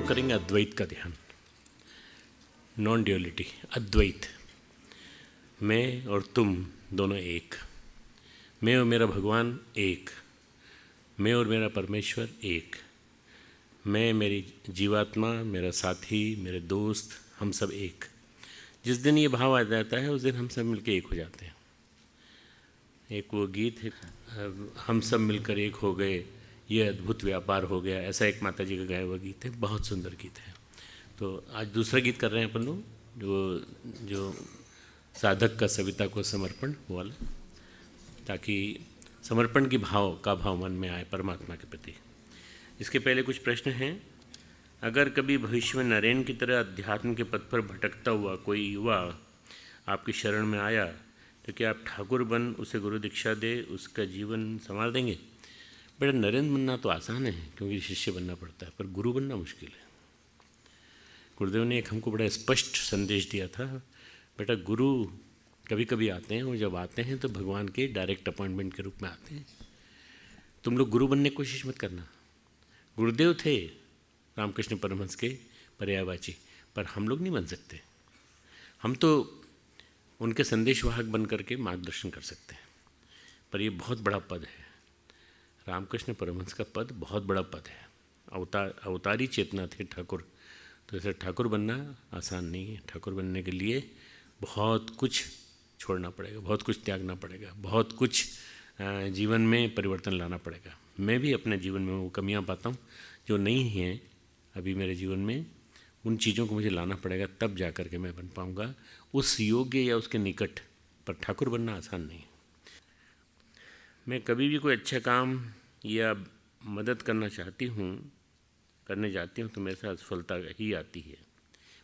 लोग करेंगे अद्वैत का ध्यान, नॉन ड्यूअलिटी, अद्वैत। मैं और तुम दोनों एक, मैं और मेरा भगवान एक, मैं और मेरा परमेश्वर एक, मैं, मेरी जीवात्मा, मेरा साथी, मेरे दोस्त, हम सब एक। जिस दिन ये भाव आ जाता है उस दिन हम सब मिलकर एक हो जाते हैं। एक वो गीत है, हम सब मिलकर एक हो गए, ये अद्भुत व्यापार हो गया, ऐसा एक माता जी का गाया हुआ गीत है, बहुत सुंदर गीत है। तो आज दूसरा गीत कर रहे हैं अपन लोग, जो साधक का सविता को समर्पण वाला, ताकि समर्पण की भाव मन में आए परमात्मा के प्रति। इसके पहले कुछ प्रश्न हैं। अगर कभी भविष्य में नरेन की तरह अध्यात्म के पथ पर भटकता हुआ कोई युवा आपकी शरण में आया तो क्या आप ठाकुर बन उसे गुरु दीक्षा दे उसका जीवन संवार देंगे? बेटा, नरेन बनना तो आसान है क्योंकि शिष्य बनना पड़ता है, पर गुरु बनना मुश्किल है। गुरुदेव ने एक हमको बड़ा स्पष्ट संदेश दिया था, बेटा गुरु कभी कभी आते हैं, और जब आते हैं तो भगवान के डायरेक्ट अपॉइंटमेंट के रूप में आते हैं। तुम लोग गुरु बनने की कोशिश मत करना। गुरुदेव थे रामकृष्ण परमहंस के पर्यायवाची, पर हम लोग नहीं बन सकते। हम तो उनके संदेशवाहक बन करके मार्गदर्शन कर सकते हैं, पर ये बहुत बड़ा पद है। रामकृष्ण परमहंस का पद बहुत बड़ा पद है, अवतारी चेतना थे ठाकुर। तो ऐसे ठाकुर बनना आसान नहीं है। ठाकुर बनने के लिए बहुत कुछ छोड़ना पड़ेगा, बहुत कुछ त्यागना पड़ेगा, बहुत कुछ जीवन में परिवर्तन लाना पड़ेगा। मैं भी अपने जीवन में वो कमियां पाता हूँ जो नहीं हैं अभी मेरे जीवन में। उन चीज़ों को मुझे लाना पड़ेगा, तब जा कर के मैं बन पाऊँगा उस योग्य या उसके निकट। पर ठाकुर बनना आसान नहीं है। मैं कभी भी कोई अच्छा काम या मदद करने जाती हूँ तो मेरे साथ सफलता ही आती है।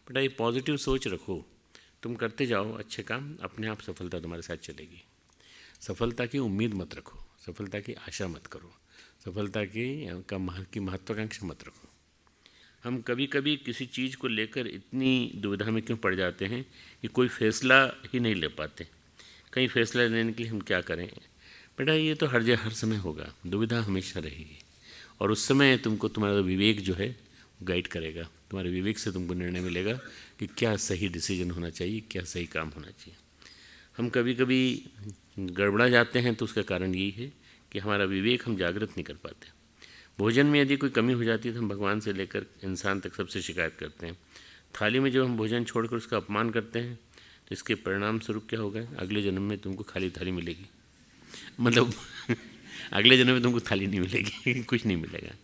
बेटा, ये पॉजिटिव सोच रखो, तुम करते जाओ अच्छे काम, अपने आप सफलता तुम्हारे साथ चलेगी। सफलता की उम्मीद मत रखो, सफलता की आशा मत करो, सफलता की महत्वाकांक्षा मत रखो। हम कभी कभी किसी चीज़ को लेकर इतनी दुविधा में क्यों पड़ जाते हैं कि कोई फैसला ही नहीं ले पाते। कहीं फैसला लेने के लिए हम क्या करें? बेटा, ये तो हर समय होगा, दुविधा हमेशा रहेगी, और उस समय तुमको तुम्हारा विवेक जो है गाइड करेगा। तुम्हारे विवेक से तुमको निर्णय मिलेगा कि क्या सही डिसीजन होना चाहिए, क्या सही काम होना चाहिए। हम कभी कभी गड़बड़ा जाते हैं तो उसका कारण यही है कि हमारा विवेक हम जागृत नहीं कर पाते। भोजन में यदि कोई कमी हो जाती है तो हम भगवान से लेकर इंसान तक सबसे शिकायत करते हैं। थाली में जब हम भोजन छोड़कर उसका अपमान करते हैं तो इसके परिणाम स्वरूप क्या होगा? अगले जन्म में तुमको खाली थाली मिलेगी, मतलब अगले जन्म में तुमको थाली नहीं मिलेगी, कुछ नहीं मिलेगा।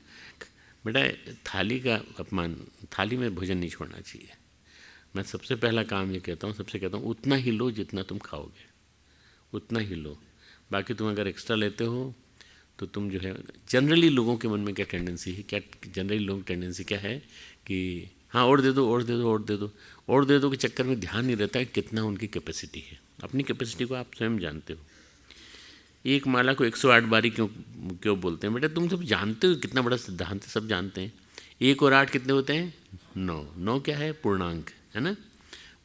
बेटा, थाली का अपमान, थाली में भोजन नहीं छोड़ना चाहिए। मैं सबसे पहला काम ये कहता हूँ, उतना ही लो जितना तुम खाओगे, उतना ही लो। बाकी तुम अगर एक्स्ट्रा लेते हो तो तुम जो है, जनरली लोगों के मन में क्या टेंडेंसी है, जनरली लोगों की टेंडेंसी क्या है कि हाँ और दे दो के चक्कर में ध्यान नहीं रहता है कितना उनकी कैपेसिटी है। अपनी कैपेसिटी को आप स्वयं जानते हो। एक माला को 108 बारी क्यों बोलते हैं? बेटा, तुम सब जानते हो कितना बड़ा सिद्धांत है, सब जानते हैं। 1 और 8 कितने होते हैं? 9 क्या है? पूर्णांक है ना,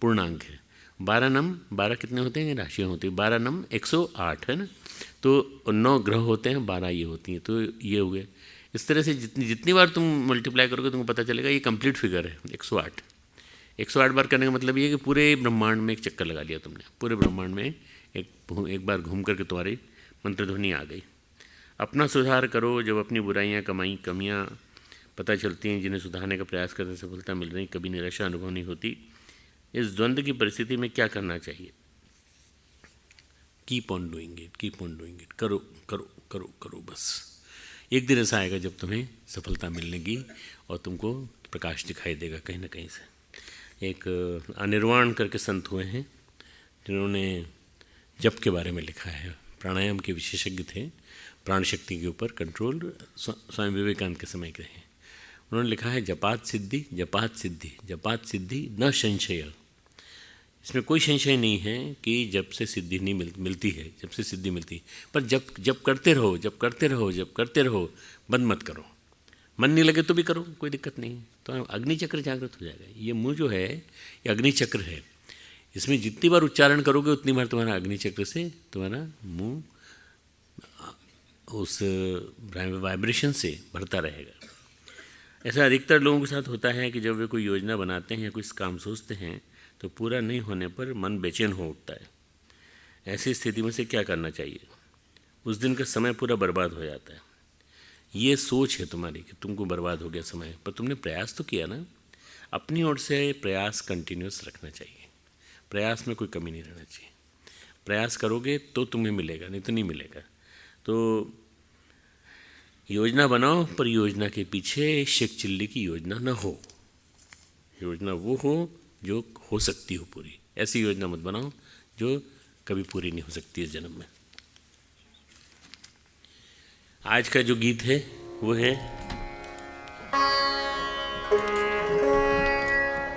पूर्णांक है। 12 नम 12 कितने होते हैं? राशियाँ होती है। 12 नम 108 है ना, तो 9 ग्रह होते हैं, 12 ये होती हैं, तो ये हो गए। इस तरह से जितनी बार तुम मल्टीप्लाई करोगे तुमको पता चलेगा ये कंप्लीट फिगर है 108। 108 बार करने का मतलब ये है कि पूरे ब्रह्मांड में एक चक्कर लगा लिया तुमने, पूरे ब्रह्मांड में एक बार घूम करके तुम्हारी मंत्रध्वनि आ गई। अपना सुधार करो। जब अपनी बुराइयाँ कमियाँ पता चलती हैं, जिन्हें सुधारने का प्रयास करने से सफलता मिल रही, कभी निराशा अनुभव नहीं होती। इस द्वंद्व की परिस्थिति में क्या करना चाहिए? कीप ऑन डूइंग इट, करो बस। एक दिन ऐसा आएगा जब तुम्हें सफलता मिलेगी और तुमको प्रकाश दिखाई देगा कहीं ना कहीं से। एक अनिर्वाण करके संत हुए हैं जिन्होंने जप के बारे में लिखा है, प्राणायाम के विशेषज्ञ थे, प्राण शक्ति के ऊपर कंट्रोल स्वामी विवेकानंद के समय के हैं। उन्होंने लिखा है, जपात सिद्धि न संशय। इसमें कोई संशय नहीं है कि जब से सिद्धि नहीं मिलती है, जब से सिद्धि मिलती है, पर जब करते रहो, बंद मत करो। मन नहीं लगे तो भी करो, कोई दिक्कत नहीं है, तो अग्नि चक्र जागृत हो जाएगा। ये मुँह जो है ये अग्नि चक्र है, इसमें जितनी बार उच्चारण करोगे उतनी बार तुम्हारा अग्नि चक्र से तुम्हारा मुँह उस वाइब्रेशन से भरता रहेगा। ऐसा अधिकतर लोगों के साथ होता है कि जब वे कोई योजना बनाते हैं या कुछ काम सोचते हैं तो पूरा नहीं होने पर मन बेचैन हो उठता है। ऐसी स्थिति में से क्या करना चाहिए? उस दिन का समय पूरा बर्बाद हो जाता है। ये सोच है तुम्हारी कि तुमको बर्बाद हो गया समय, पर तुमने प्रयास तो किया ना। अपनी ओर से प्रयास कंटिन्यूस रखना चाहिए, प्रयास में कोई कमी नहीं रहना चाहिए। प्रयास करोगे तो तुम्हें मिलेगा, नहीं तो नहीं मिलेगा। तो योजना बनाओ, पर योजना के पीछे शेख चिल्ली की योजना न हो। योजना वो हो जो हो सकती हो पूरी। ऐसी योजना मत बनाओ जो कभी पूरी नहीं हो सकती इस जन्म में। आज का जो गीत है वो है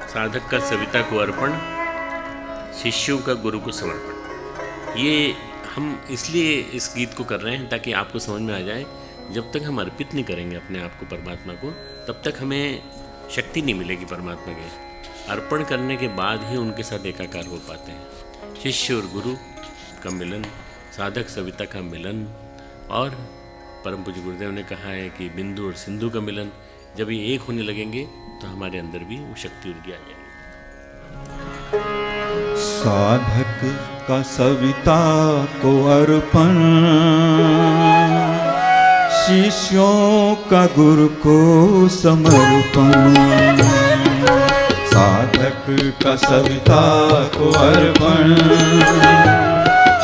साधक का सविता को अर्पण, शिष्यों का गुरु को समर्पण। ये हम इसलिए इस गीत को कर रहे हैं ताकि आपको समझ में आ जाए, जब तक हम अर्पित नहीं करेंगे अपने आप को परमात्मा को, तब तक हमें शक्ति नहीं मिलेगी परमात्मा के। अर्पण करने के बाद ही उनके साथ एकाकार हो पाते हैं। शिष्य और गुरु का मिलन, साधक सविता का मिलन, और परम पूज्य गुरुदेव ने कहा है कि बिंदु और सिंधु का मिलन। जब ये एक होने लगेंगे तो हमारे अंदर भी वो शक्ति उनकी आ जाएगी। साधक का सविता को अर्पण, शिष्यों का गुरु को समर्पण। साधक का सविता को अर्पण,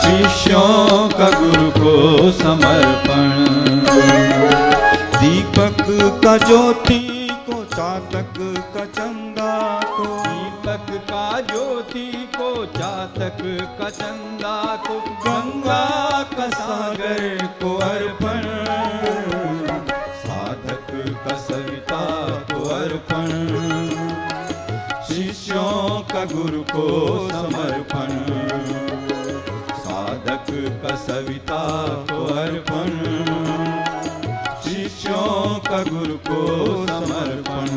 शिष्यों का गुरु को समर्पण। दीपक का ज्योति को, चातक का चंदा को, दीपक का ज्योति को, चातक का चंदा को, गंगा का सागर को अर्पण। साधक का सविता को अर्पण, शिष्यों का गुरु को समर्पण। साधक का सविता को अर्पण, शिष्यों का गुरु को समर्पण।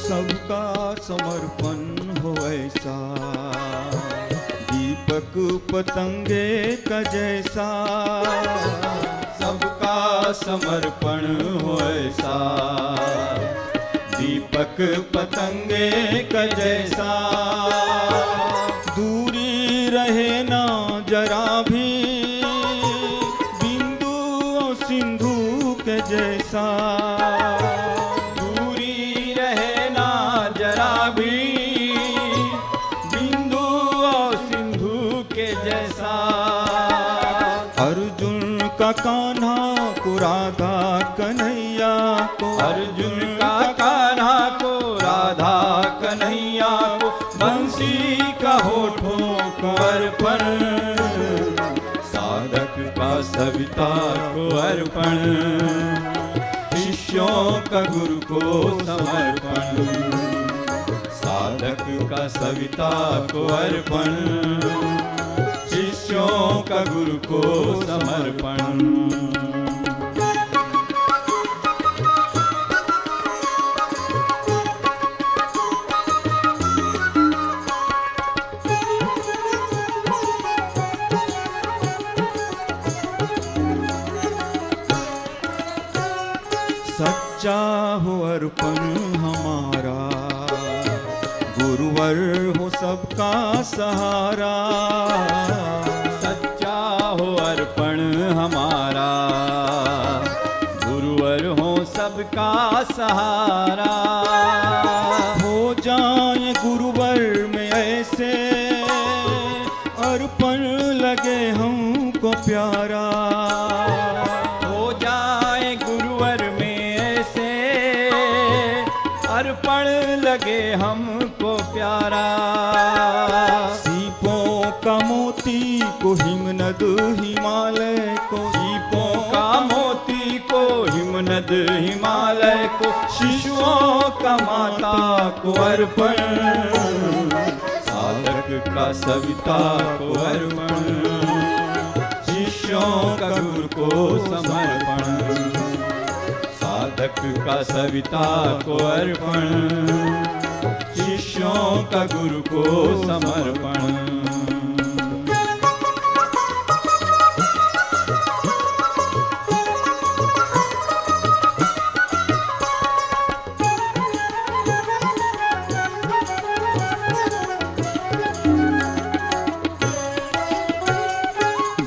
सबका समर्पण हो ऐसा, दीपक पतंगे का जैसा। सबका समर्पण हो ऐसा, दीपक पतंगे का जैसा। दूरी रहे ना जरा भी, बिंदु और सिंधु के जैसा। का कान्हा को राधा कन्हैया को, अर्जुन का कान्हा को राधा कन्हैया को। बंसी का होठों को अर्पण, साधक का सविता को अर्पण। शिष्यों का गुरु को समर्पण, साधक का सविता को अर्पण। शिष्यों का गुरु को समर्पण। सच्चा हो अर्पण हमारा, गुरुवर हो सबका सहारा। सच्चा हो अर्पण हमारा, गुरुवर हो सबका सहारा। हो जाए गुरुवर में ऐसे, अर्पण लगे हमको प्यारा। हो जाए गुरुवर में ऐसे, अर्पण लगे हमको प्यारा। सीपों का मोती को हिमनद हिमालय को, सीपों का मोती को हिमनद हिमालय को। शिशुओं का माता को अर्पण, साधक का सविता को अर्पण। शिष्य शिष्यों का गुरु को समर्पण, साधक का सविता को अर्पण, शिष्यों का गुरु को समर्पण।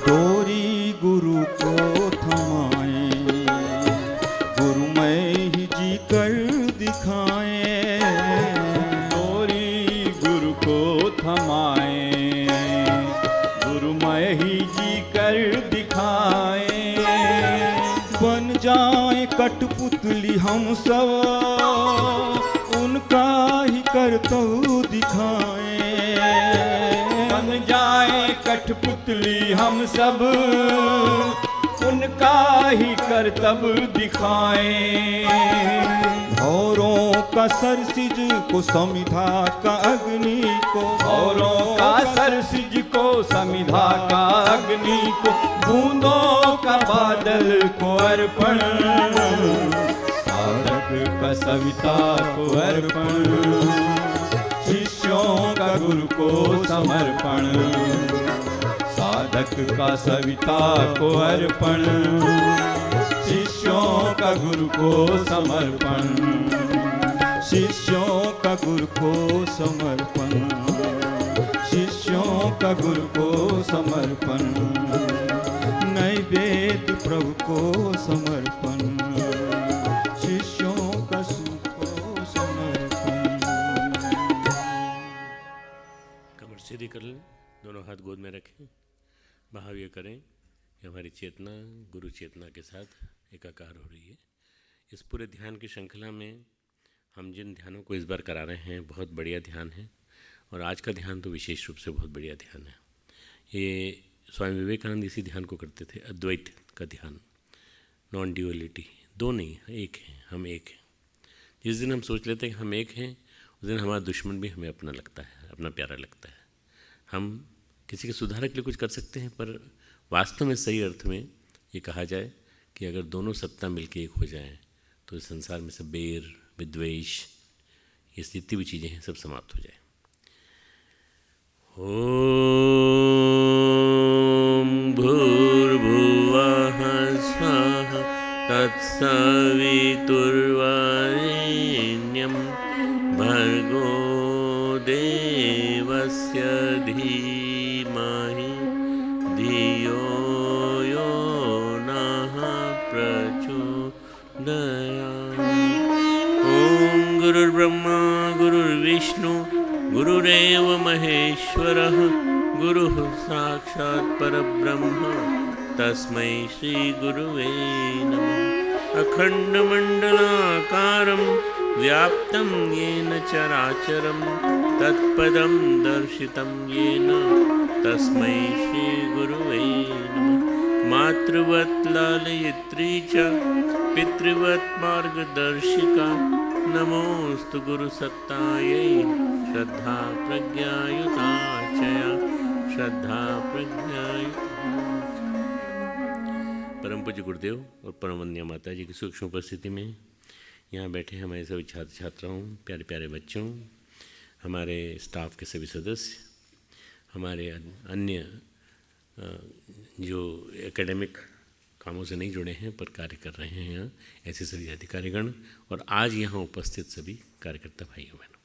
डोरी गुरु को थमाए, गुरुमय ही जी कर दिखाए, डोरी गुरु को थमाए, गुरुमय ही जी कर दिखाए, बन जाए कठपुतली हम सब, उनका ही कर्तव्य दिखाए, बन जाए कठपुतली हम सब, उनका ही कर्तव्य दिखाएं। औरों का सरसिज को समिधा का अग्नि को, औरों का सरसिज को समिधा का अग्नि को, बूंदों का बादल को अर्पण, साधक का सविता को अर्पण, शिष्यों का गुरु को समर्पण, साधक का सविता को अर्पण, शिष्यों का गुरु को समर्पण, शिष्यों का गुरु को समर्पण, शिष्यों का गुरु को समर्पण, नैवेद्य प्रभु को समर्पण, शिष्यों का सुख को समर्पण। कमर सीधी कर लें, दोनों हाथ गोद में रखें, भाव ये करें कि हमारी चेतना गुरु चेतना के साथ एकाकार हो रही है। इस पूरे ध्यान की श्रृंखला में हम जिन ध्यानों को इस बार करा रहे हैं बहुत बढ़िया ध्यान है, और आज का ध्यान तो विशेष रूप से बहुत बढ़िया ध्यान है। ये स्वामी विवेकानंद इसी ध्यान को करते थे, अद्वैत का ध्यान, नॉन ड्यूअलिटी, दो नहीं, एक हैं, हम एक हैं। जिस दिन हम सोच लेते हैं कि हम एक हैं, उस दिन हमारा दुश्मन भी हमें अपना लगता है, अपना प्यारा लगता है। हम किसी के सुधारक के लिए कुछ कर सकते हैं, पर वास्तव में सही अर्थ में ये कहा जाए कि अगर दोनों सत्ता मिलके एक हो जाएं तो इस संसार में सब बैर, विद्वेष, ये जितनी भी चीज़ें हैं सब समाप्त हो जाए। ओम भूर्भुवः स्वः तत्सवितुर्वरेण्यं भर्गो देवस्य धीमहि धियो यो नः प्रचोदयात्। ओम गुरुर्ब्रह्मा गुरुर्विष्णु गुरुरेव महेश्वरः, गुरुः साक्षात् परब्रह्म तस्मै श्री गुरुवे नमः। अखण्डमण्डलाकारं व्याप्तं येन चराचरं तत्पदं दर्शितं येन तस्मै श्री गुरुवे नमः। मातृवत् लालयित्री च पितृवत् मार्गदर्शिका, नमोस्तु गुरुसत्तायै श्रद्धा प्रज्ञायुताचया, श्रद्धा प्रज्ञायुता। परम पूज्य गुरुदेव और परम वंद्य माता जी की सूक्ष्म उपस्थिति में यहाँ बैठे हमारे सभी छात्र छात्राओं, प्यारे प्यारे बच्चों, हमारे स्टाफ के सभी सदस्य, हमारे अन्य जो एकेडमिक कामों से नहीं जुड़े हैं पर कार्य कर रहे हैं यहाँ, ऐसे सभी अधिकारीगण, और आज यहाँ उपस्थित सभी कार्यकर्ता भाइयों बहनों।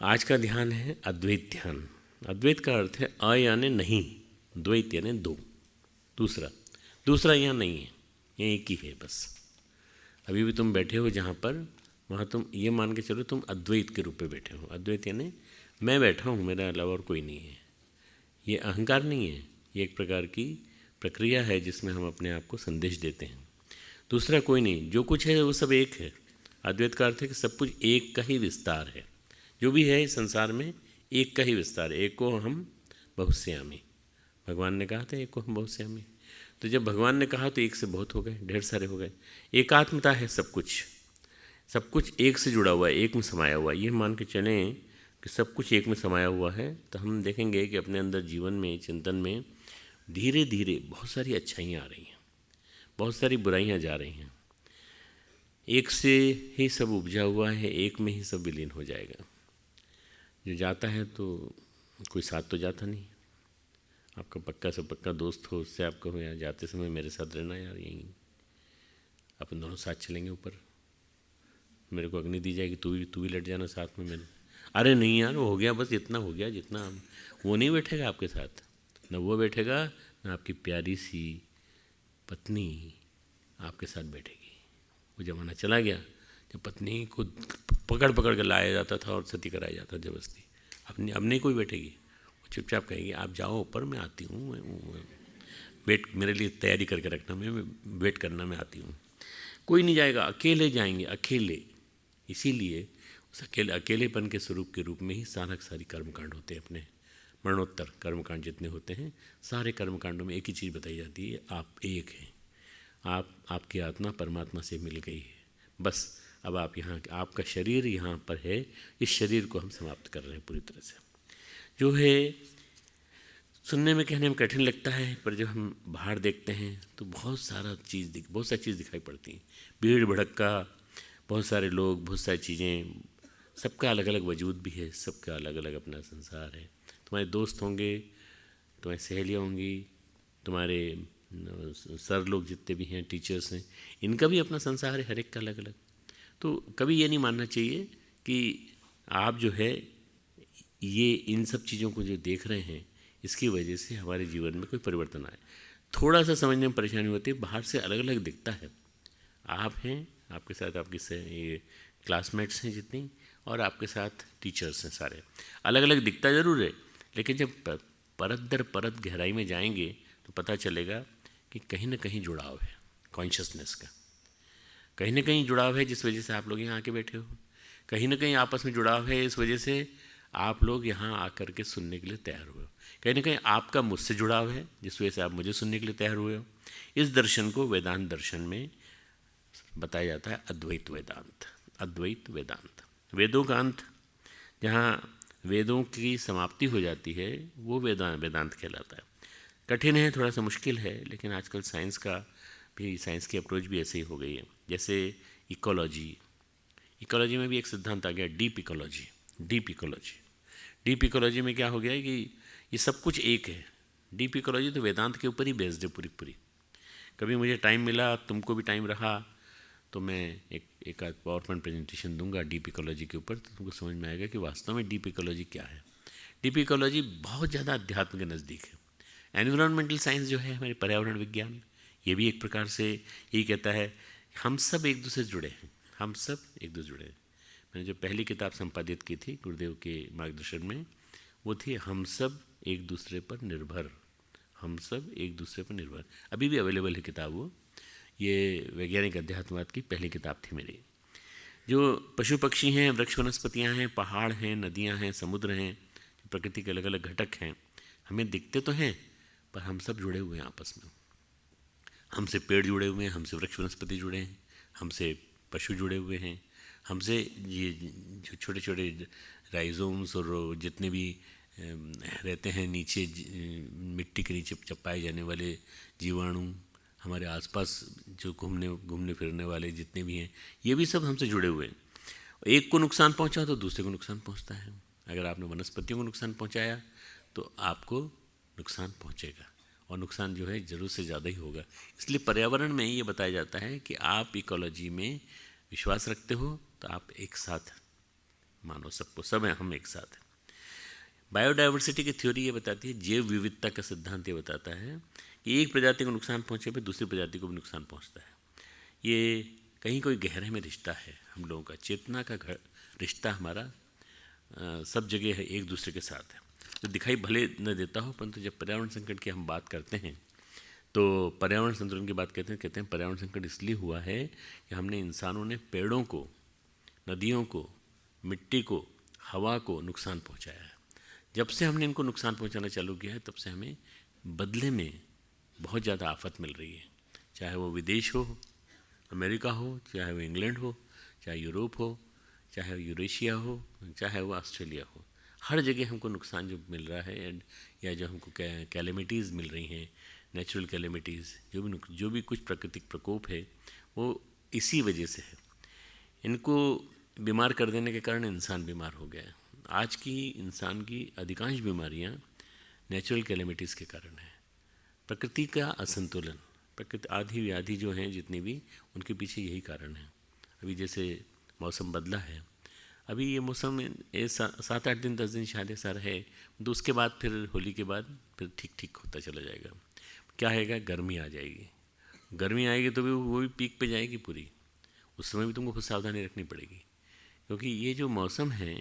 आज का ध्यान है अद्वैत ध्यान। अद्वैत का अर्थ है अ यानी नहीं, द्वैत यानी दो, दूसरा यहाँ नहीं है, ये एक ही है बस। अभी भी तुम बैठे हो जहाँ पर, वहाँ तुम ये मान के चलो तुम अद्वैत के रूप में बैठे हो। अद्वैत यानी मैं बैठा हूँ, मेरा अलावा और कोई नहीं है। ये अहंकार नहीं है, ये एक प्रकार की प्रक्रिया है जिसमें हम अपने आप को संदेश देते हैं। दूसरा कोई नहीं, जो कुछ है वो सब एक है। अद्वैत का अर्थ है कि सब कुछ एक का ही विस्तार है। जो भी है इस संसार में एक का ही विस्तार है। एक को हम बहुश्यामी, भगवान ने कहा था एक को हम बहुश्यामी। तो जब भगवान ने कहा तो एक से बहुत हो गए, ढेर सारे हो गए। एकात्मता है सब कुछ एक से जुड़ा हुआ है, एक में समाया हुआ है। ये मान के चलें कि सब कुछ एक में समाया हुआ है, तो हम देखेंगे कि अपने अंदर जीवन में, चिंतन में धीरे धीरे बहुत सारी अच्छाइयाँ आ रही हैं, बहुत सारी बुराइयाँ जा रही हैं। एक से ही सब उपजा हुआ है, एक में ही सब विलीन हो जाएगा। जो जाता है तो कोई साथ तो जाता नहीं। आपका पक्का से पक्का दोस्त हो, उससे आप कहो यार जाते समय मेरे साथ रहना यार, यहीं अपन दोनों साथ चलेंगे ऊपर, मेरे को अग्नि दी जाएगी, तू भी लट जाना साथ में मेरे। अरे नहीं यार, वो हो गया, बस इतना हो गया जितना। वो नहीं बैठेगा आपके साथ, न वो बैठेगा, न आपकी प्यारी सी पत्नी आपके साथ बैठेगी। वो ज़माना चला गया जब पत्नी को पकड़ पकड़ कर लाया जाता था और सती कराया जाता जबरदस्ती। अब नहीं कोई बैठेगी, वो चुपचाप कहेगी आप जाओ ऊपर, मैं आती हूँ, मैं वेट, मेरे लिए तैयारी करके रखना, मैं वेट करना, मैं आती हूँ। कोई नहीं जाएगा, अकेले जाएंगे, अकेले। इसीलिए उस अकेलेपन के स्वरूप के रूप में ही सारी कर्मकांड होते हैं। अपने मरणोत्तर कर्मकांड जितने होते हैं, सारे कर्मकांडों में एक ही चीज़ बताई जाती है, आप एक हैं, आपकी आत्मा परमात्मा से मिल गई है। बस अब आप यहाँ, आपका शरीर यहाँ पर है, इस शरीर को हम समाप्त कर रहे हैं पूरी तरह से। जो है सुनने में, कहने में कठिन लगता है, पर जब हम बाहर देखते हैं तो बहुत सारी चीज़ दिखाई पड़ती हैं। भीड़ भड़क्का, बहुत सारे लोग, बहुत सारी चीज़ें, सबका अलग अलग वजूद भी है, सबका अलग अलग अपना संसार है। तुम्हारे दोस्त होंगे, तुम्हारी सहेलियाँ होंगी, तुम्हारे सर लोग जितने भी हैं, टीचर्स हैं, इनका भी अपना संसार है, हर एक का अलग अलग। तो कभी ये नहीं मानना चाहिए कि आप जो है ये इन सब चीज़ों को जो देख रहे हैं, इसकी वजह से हमारे जीवन में कोई परिवर्तन आए। थोड़ा सा समझने में परेशानी होती है, बाहर से अलग अलग दिखता है। आप हैं, आपके साथ आपकी ये क्लासमेट्स हैं जितनी, और आपके साथ टीचर्स हैं, सारे अलग अलग दिखता ज़रूर है, लेकिन जब परत दर परत गहराई में जाएंगे तो पता चलेगा कि कहीं ना कहीं जुड़ाव है, कॉन्शियसनेस का कहीं ना कहीं जुड़ाव है, जिस वजह से आप लोग यहाँ आके बैठे हो। कहीं ना कहीं आपस में जुड़ाव है, इस वजह से आप लोग यहाँ आकर के सुनने के लिए तैयार हुए हो। कहीं ना कहीं आपका मुझसे जुड़ाव है, जिस वजह से आप मुझे सुनने के लिए तैयार हुए हो। इस दर्शन को वेदांत दर्शन में बताया जाता है अद्वैत वेदांत। अद्वैत वेदांत, वेदों का अंत, जहाँ वेदों की समाप्ति हो जाती है, वो वेदांत कहलाता है। कठिन है, थोड़ा सा मुश्किल है, लेकिन आजकल साइंस की अप्रोच भी ऐसे ही हो गई है। जैसे इकोलॉजी में भी एक सिद्धांत आ गया, डीप इकोलॉजी में क्या हो गया है कि ये सब कुछ एक है। डीप इकोलॉजी तो वेदांत के ऊपर ही बेस्ड है पूरी। कभी मुझे टाइम मिला, तुमको भी टाइम रहा, तो मैं एक आध पावर पॉइंट प्रेजेंटेशन दूंगा डीप इकोलॉजी के ऊपर, तो तुमको समझ में आएगा कि वास्तव में डीप इकोलॉजी क्या है। डीप इकोलॉजी बहुत ज़्यादा अध्यात्म के नज़दीक है। एनवायरमेंटल साइंस जो है, हमारे पर्यावरण विज्ञान, ये भी एक प्रकार से यही कहता है हम सब एक दूसरे से जुड़े हैं, हम सब एक दूसरे जुड़े हैं। मैंने जो पहली किताब संपादित की थी गुरुदेव के मार्गदर्शन में, वो थी हम सब एक दूसरे पर निर्भर, हम सब एक दूसरे पर निर्भर। अभी भी अवेलेबल है किताब वो। ये वैज्ञानिक अध्यात्मवाद की पहली किताब थी मेरी। जो पशु पक्षी हैं, वृक्ष वनस्पतियाँ हैं, पहाड़ हैं, नदियाँ हैं, समुद्र हैं, प्रकृति के अलग अलग घटक हैं, हमें दिखते तो हैं, पर हम सब जुड़े हुए हैं आपस में। हमसे पेड़ जुड़े हुए हैं, हमसे वृक्ष वनस्पति जुड़े हैं, हमसे पशु जुड़े हुए हैं, हमसे ये जो छोटे छोटे राइजोम्स और जितने भी रहते हैं नीचे, मिट्टी के नीचे चपाए जाने वाले जीवाणु, हमारे आसपास जो घूमने फिरने वाले जितने भी हैं, ये भी सब हमसे जुड़े हुए हैं। एक को नुकसान पहुंचा तो दूसरे को नुकसान पहुंचता है। अगर आपने वनस्पतियों को नुकसान पहुंचाया तो आपको नुकसान पहुंचेगा, और नुकसान जो है ज़रूर से ज़्यादा ही होगा। इसलिए पर्यावरण में ये बताया जाता है कि आप इकोलॉजी में विश्वास रखते हो तो आप एक साथ मानो, सबको, सब हम एक साथ हैं। बायोडाइवर्सिटी की थ्योरी ये बताती है, जैव विविधता का सिद्धांत ये बताता है कि एक प्रजाति को नुकसान पहुँचे पर दूसरी प्रजाति को भी नुकसान पहुँचता है। ये कहीं कोई गहरे में रिश्ता है हम लोगों का, चेतना का रिश्ता हमारा सब जगह है, एक दूसरे के साथ है। तो दिखाई भले न देता हो, परंतु जब पर्यावरण संकट की हम बात करते हैं तो पर्यावरण संतुलन की बात कहते हैं पर्यावरण संकट इसलिए हुआ है कि हमने, इंसानों ने पेड़ों को, नदियों को, मिट्टी को, हवा को नुकसान पहुंचाया है। जब से हमने इनको नुकसान पहुंचाना चालू किया है, तब से हमें बदले में बहुत ज़्यादा आफत मिल रही है। चाहे वो विदेश हो, अमेरिका हो, चाहे वो इंग्लैंड हो, चाहे यूरोप हो, चाहे वो यूरेशिया हो, चाहे वो ऑस्ट्रेलिया हो, हर जगह हमको नुकसान जो मिल रहा है या जो हमको कैलेमिटीज़ मिल रही हैं, नेचुरल कैलेमिटीज़, जो भी कुछ प्राकृतिक प्रकोप है वो इसी वजह से है। इनको बीमार कर देने के कारण इंसान बीमार हो गया है। आज की इंसान की अधिकांश बीमारियां नेचुरल कैलेमिटीज़ के कारण है। प्रकृति का असंतुलन, प्रकृति आधी व्याधि जो हैं जितनी भी, उनके पीछे यही कारण है। अभी जैसे मौसम बदला है, अभी ये मौसम 7-8 दिन 10 दिन शायद ऐसा रहे, तो उसके बाद फिर होली के बाद फिर ठीक ठीक होता चला जाएगा। क्या आएगा? गर्मी आ जाएगी। गर्मी आएगी तो भी वो भी पीक पे जाएगी पूरी। उस समय भी तुमको खुद सावधानी रखनी पड़ेगी, क्योंकि ये जो मौसम है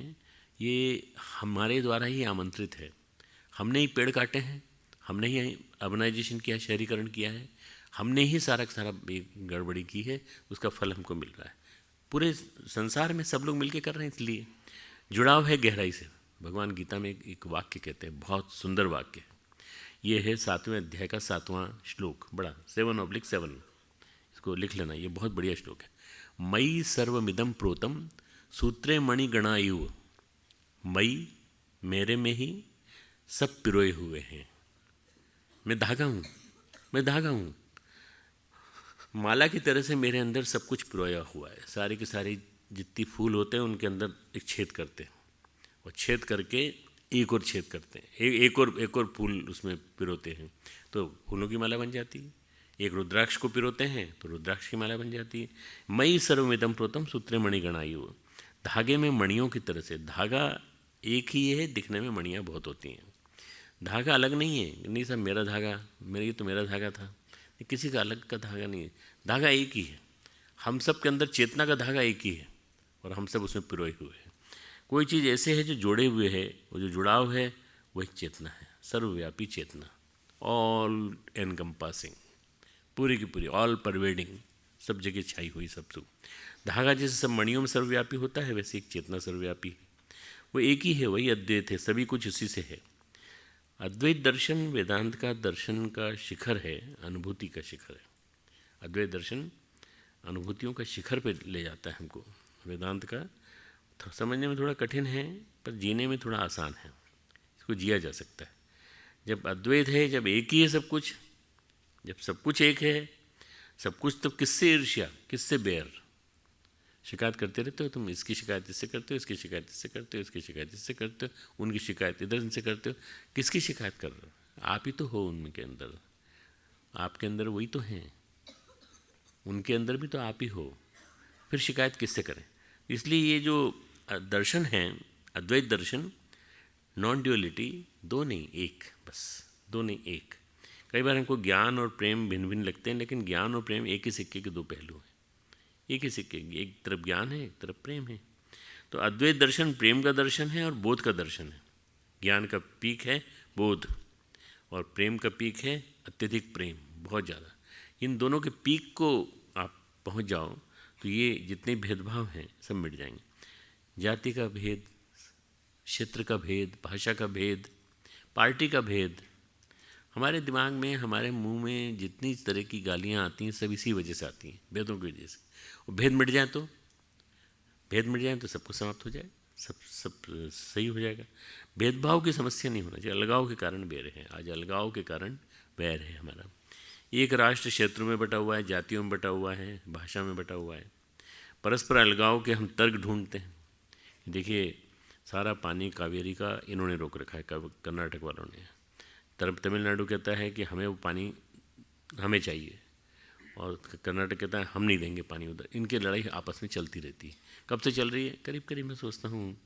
ये हमारे द्वारा ही आमंत्रित है। हमने ही पेड़ काटे हैं, हमने ही अर्बनाइजेशन किया, शहरीकरण किया है, हमने ही सारा गड़बड़ी की है, उसका फल हमको मिल रहा है। पूरे संसार में सब लोग मिलके कर रहे हैं, इसलिए जुड़ाव है गहराई से। भगवान गीता में एक वाक्य कहते हैं, बहुत सुंदर वाक्य, ये है 7वें अध्याय का 7वां श्लोक, बड़ा 7/7, इसको लिख लेना, ये बहुत बढ़िया श्लोक है। मयि सर्वमिदं प्रोतम सूत्रे मणिगणायुः, मई मेरे में ही सब पिरोए हुए हैं। मैं धागा हूँ, मैं धागा हूँ, माला की तरह से मेरे अंदर सब कुछ पिरोया हुआ है। सारे के सारे जितनी फूल होते हैं उनके अंदर एक छेद करते हैं, और छेद करके एक और छेद करते हैं, एक और फूल उसमें पिरोते हैं, तो फूलों की माला बन जाती है। एक रुद्राक्ष को पिरोते हैं तो रुद्राक्ष की माला बन जाती है। मयि सर्वमिदं प्रोतम सूत्रे मणिगणायुः, धागे में मणियों की तरह से। धागा एक ही है, दिखने में मणियाँ बहुत होती हैं। धागा अलग नहीं है, नहीं साहब मेरा धागा, ये तो मेरा धागा था, किसी का अलग का धागा नहीं है, धागा एक ही है। हम सब के अंदर चेतना का धागा एक ही है, और हम सब उसमें पिरोए हुए हैं। कोई चीज़ ऐसे है जो जोड़े हुए है, वो जो जुड़ाव है वो एक चेतना है, सर्वव्यापी चेतना, ऑल एनकम्पासिंग, पूरी की पूरी, ऑल परवेडिंग, सब जगह छाई हुई, सब सुख। धागा जैसे सब मणियों में सर्वव्यापी होता है, वैसे एक चेतना सर्वव्यापी है, वो एक ही है, वही अद्वैत है, सभी कुछ उसी से है। अद्वैत दर्शन वेदांत का दर्शन का शिखर है, अनुभूति का शिखर है। अद्वैत दर्शन अनुभूतियों का शिखर पे ले जाता है हमको। वेदांत का समझने में थोड़ा कठिन है, पर जीने में थोड़ा आसान है, इसको जिया जा सकता है। जब अद्वैत है, जब एक ही है सब कुछ, जब सब कुछ एक है सब कुछ, तो किससे ईर्ष्या, किससे बैर? शिकायत करते रहते हो तुम, इसकी शिकायत इससे करते हो, इसकी शिकायत इससे करते हो, इसकी शिकायत इससे करते हो, उनकी शिकायत इधर से करते हो। किसकी शिकायत कर रहे हो? आप ही तो हो उनके अंदर, आपके अंदर वही तो हैं, उनके अंदर भी तो आप ही हो, फिर शिकायत किससे करें? इसलिए ये जो दर्शन है, अद्वैत दर्शन, नॉन ड्यूअलिटी, दो नहीं एक, बस दो नहीं एक। कई बार हमको ज्ञान और प्रेम भिन्न भिन्न लगते हैं, लेकिन ज्ञान और प्रेम एक ही सिक्के के दो पहलू हैं, एक ही सिक्के, एक तरफ ज्ञान है, एक तरफ प्रेम है। तो अद्वैत दर्शन प्रेम का दर्शन है और बोध का दर्शन है। ज्ञान का पीक है बोध, और प्रेम का पीक है अत्यधिक प्रेम, बहुत ज़्यादा। इन दोनों के पीक को आप पहुंच जाओ तो ये जितने भेदभाव हैं सब मिट जाएंगे। जाति का भेद, क्षेत्र का भेद, भाषा का भेद, पार्टी का भेद, हमारे दिमाग में, हमारे मुंह में जितनी तरह की गालियाँ आती हैं सब इसी वजह से आती हैं, भेदों की वजह से। और भेद मिट जाए तो, भेद मिट जाए तो सब कुछ समाप्त हो जाए, सब सही हो जाएगा। भेदभाव की समस्या नहीं होना चाहिए। अलगाव के कारण बैर है, आज अलगाव के कारण बैर है हमारा। एक राष्ट्र क्षेत्रों में बटा हुआ है, जातियों में बटा हुआ है, भाषा में बटा हुआ है। परस्पर अलगाव के हम तर्क ढूंढते हैं। देखिए सारा पानी कावेरी का इन्होंने रोक रखा है, कर्नाटक वालों ने। तमिलनाडु कहता है कि हमें वो पानी हमें चाहिए, और कर्नाटक कहता है हम नहीं देंगे पानी उधर। इनकी लड़ाई आपस में चलती रहती है। कब से चल रही है? करीब करीब मैं सोचता हूँ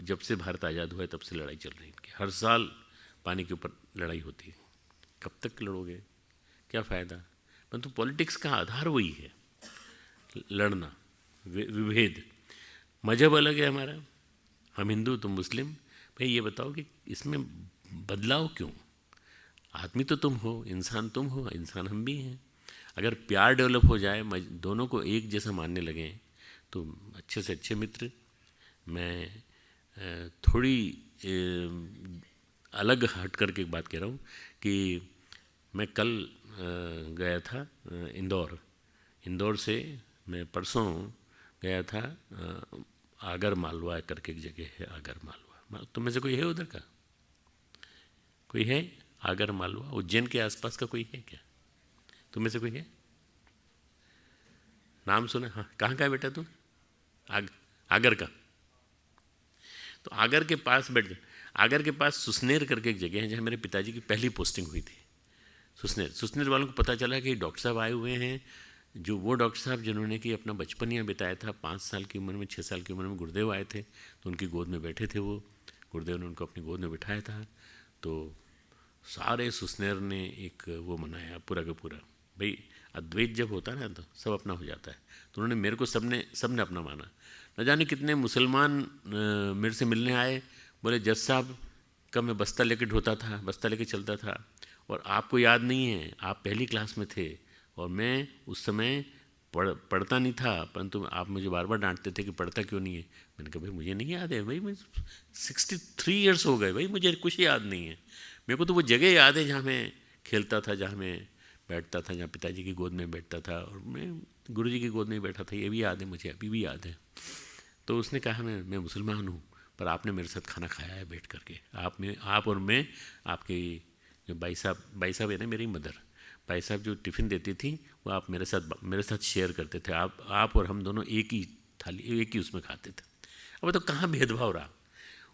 जब से भारत आज़ाद हुआ है तब से लड़ाई चल रही है इनकी। हर साल पानी के ऊपर लड़ाई होती है। कब तक लड़ोगे? क्या फ़ायदा? परंतु पॉलिटिक्स का आधार वही है, लड़ना, विभेद। मजहब अलग है हमारा, हम हिंदू तुम मुस्लिम। भाई ये बताओ कि इसमें बदलाव क्यों? आदमी तो तुम हो, इंसान तुम हो, इंसान हम भी हैं। अगर प्यार डेवलप हो जाए, दोनों को एक जैसा मानने लगें, तो अच्छे से अच्छे मित्र। मैं थोड़ी अलग हट करके एक बात कह रहा हूँ कि मैं कल गया था इंदौर से मैं परसों गया था आगर मालवा करके एक जगह है, आगर मालवा। तुम में से कोई है उधर का? कोई है? आगर मालवा उज्जैन के आसपास का कोई है क्या? तुम में से कोई है? नाम सुना? हाँ, कहाँ का है बेटा तुम? आगर का? तो आगर के पास बैठ जाओ। आगर के पास सुसनेर करके एक जगह है जहाँ मेरे पिताजी की पहली पोस्टिंग हुई थी। सुसनेर वालों को पता चला कि डॉक्टर साहब आए हुए हैं, जो वो डॉक्टर साहब जिन्होंने कि अपना बचपन यहाँ बिताया था। 5 साल की उम्र में, 6 साल की उम्र में गुरुदेव आए थे, तो उनकी गोद में बैठे थे वो। गुरुदेव ने उनको अपनी गोद में बिठाया था। तो सारे सुसनेर ने एक वो मनाया पूरा का पूरा। भाई अद्वैत जब होता है ना तो सब अपना हो जाता है। तो उन्होंने मेरे को सबने अपना माना। न जाने कितने मुसलमान मेरे से मिलने आए, बोले जज साहब का मैं बस्ता लेके ढोता था, बस्ता लेके चलता था, और आपको याद नहीं है, आप पहली क्लास में थे और मैं उस समय पढ़ता नहीं था, परंतु आप मुझे बार बार डांटते थे कि पढ़ता क्यों नहीं है। मैंने कहा भाई मुझे नहीं याद है, भाई मैं 63 ईयर्स हो गए, भाई मुझे कुछ याद नहीं है। मेरे को तो वो जगह याद है जहाँ मैं खेलता था, जहाँ मैं बैठता था, जहाँ पिताजी की गोद में बैठता था, और मैं गुरुजी की गोद में बैठा था, ये भी याद है मुझे, अभी भी याद है। तो उसने कहा मैं मुसलमान हूँ, पर आपने मेरे साथ खाना खाया है बैठ करके। आप और मैं, आपके जो भाई साहब है ना, मेरी मदर, भाई साहब जो टिफ़िन देती थी वो आप मेरे साथ शेयर करते थे। आप और हम दोनों एक ही थाली, एक ही उसमें खाते थे। अब तो कहाँ भेदभाव रहा,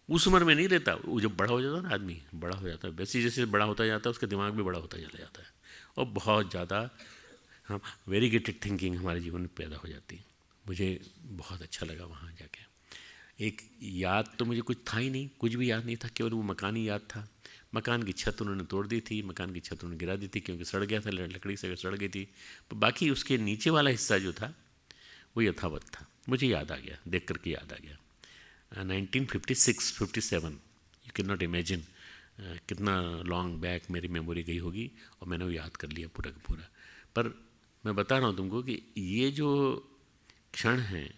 उस उम्र में नहीं रहता। वो जब बड़ा हो जाता है ना, आदमी बड़ा हो जाता है, वैसे जैसे बड़ा होता जाता है उसका दिमाग भी बड़ा होता चला जाता है, और बहुत ज़्यादा हम वेरीगेटेड थिंकिंग हमारे जीवन में पैदा हो जाती है। मुझे बहुत अच्छा लगा वहाँ जाके। एक याद तो मुझे कुछ था ही नहीं, कुछ भी याद नहीं था, केवल वो मकान ही याद था। मकान की छत उन्होंने तोड़ दी थी, मकान की छत उन्होंने गिरा दी थी क्योंकि सड़ गया था, लकड़ी से सड़ गई थी। पर बाकी उसके नीचे वाला हिस्सा जो था वो यथावत था। मुझे याद आ गया, देख करके याद आ गया। 1956-57, यू कैन नॉट इमेजिन कितना लॉन्ग बैक मेरी मेमोरी गई होगी, और मैंने वो याद कर लिया पूरा का पूरा। पर मैं बता रहा हूँ तुमको कि ये जो क्षण हैं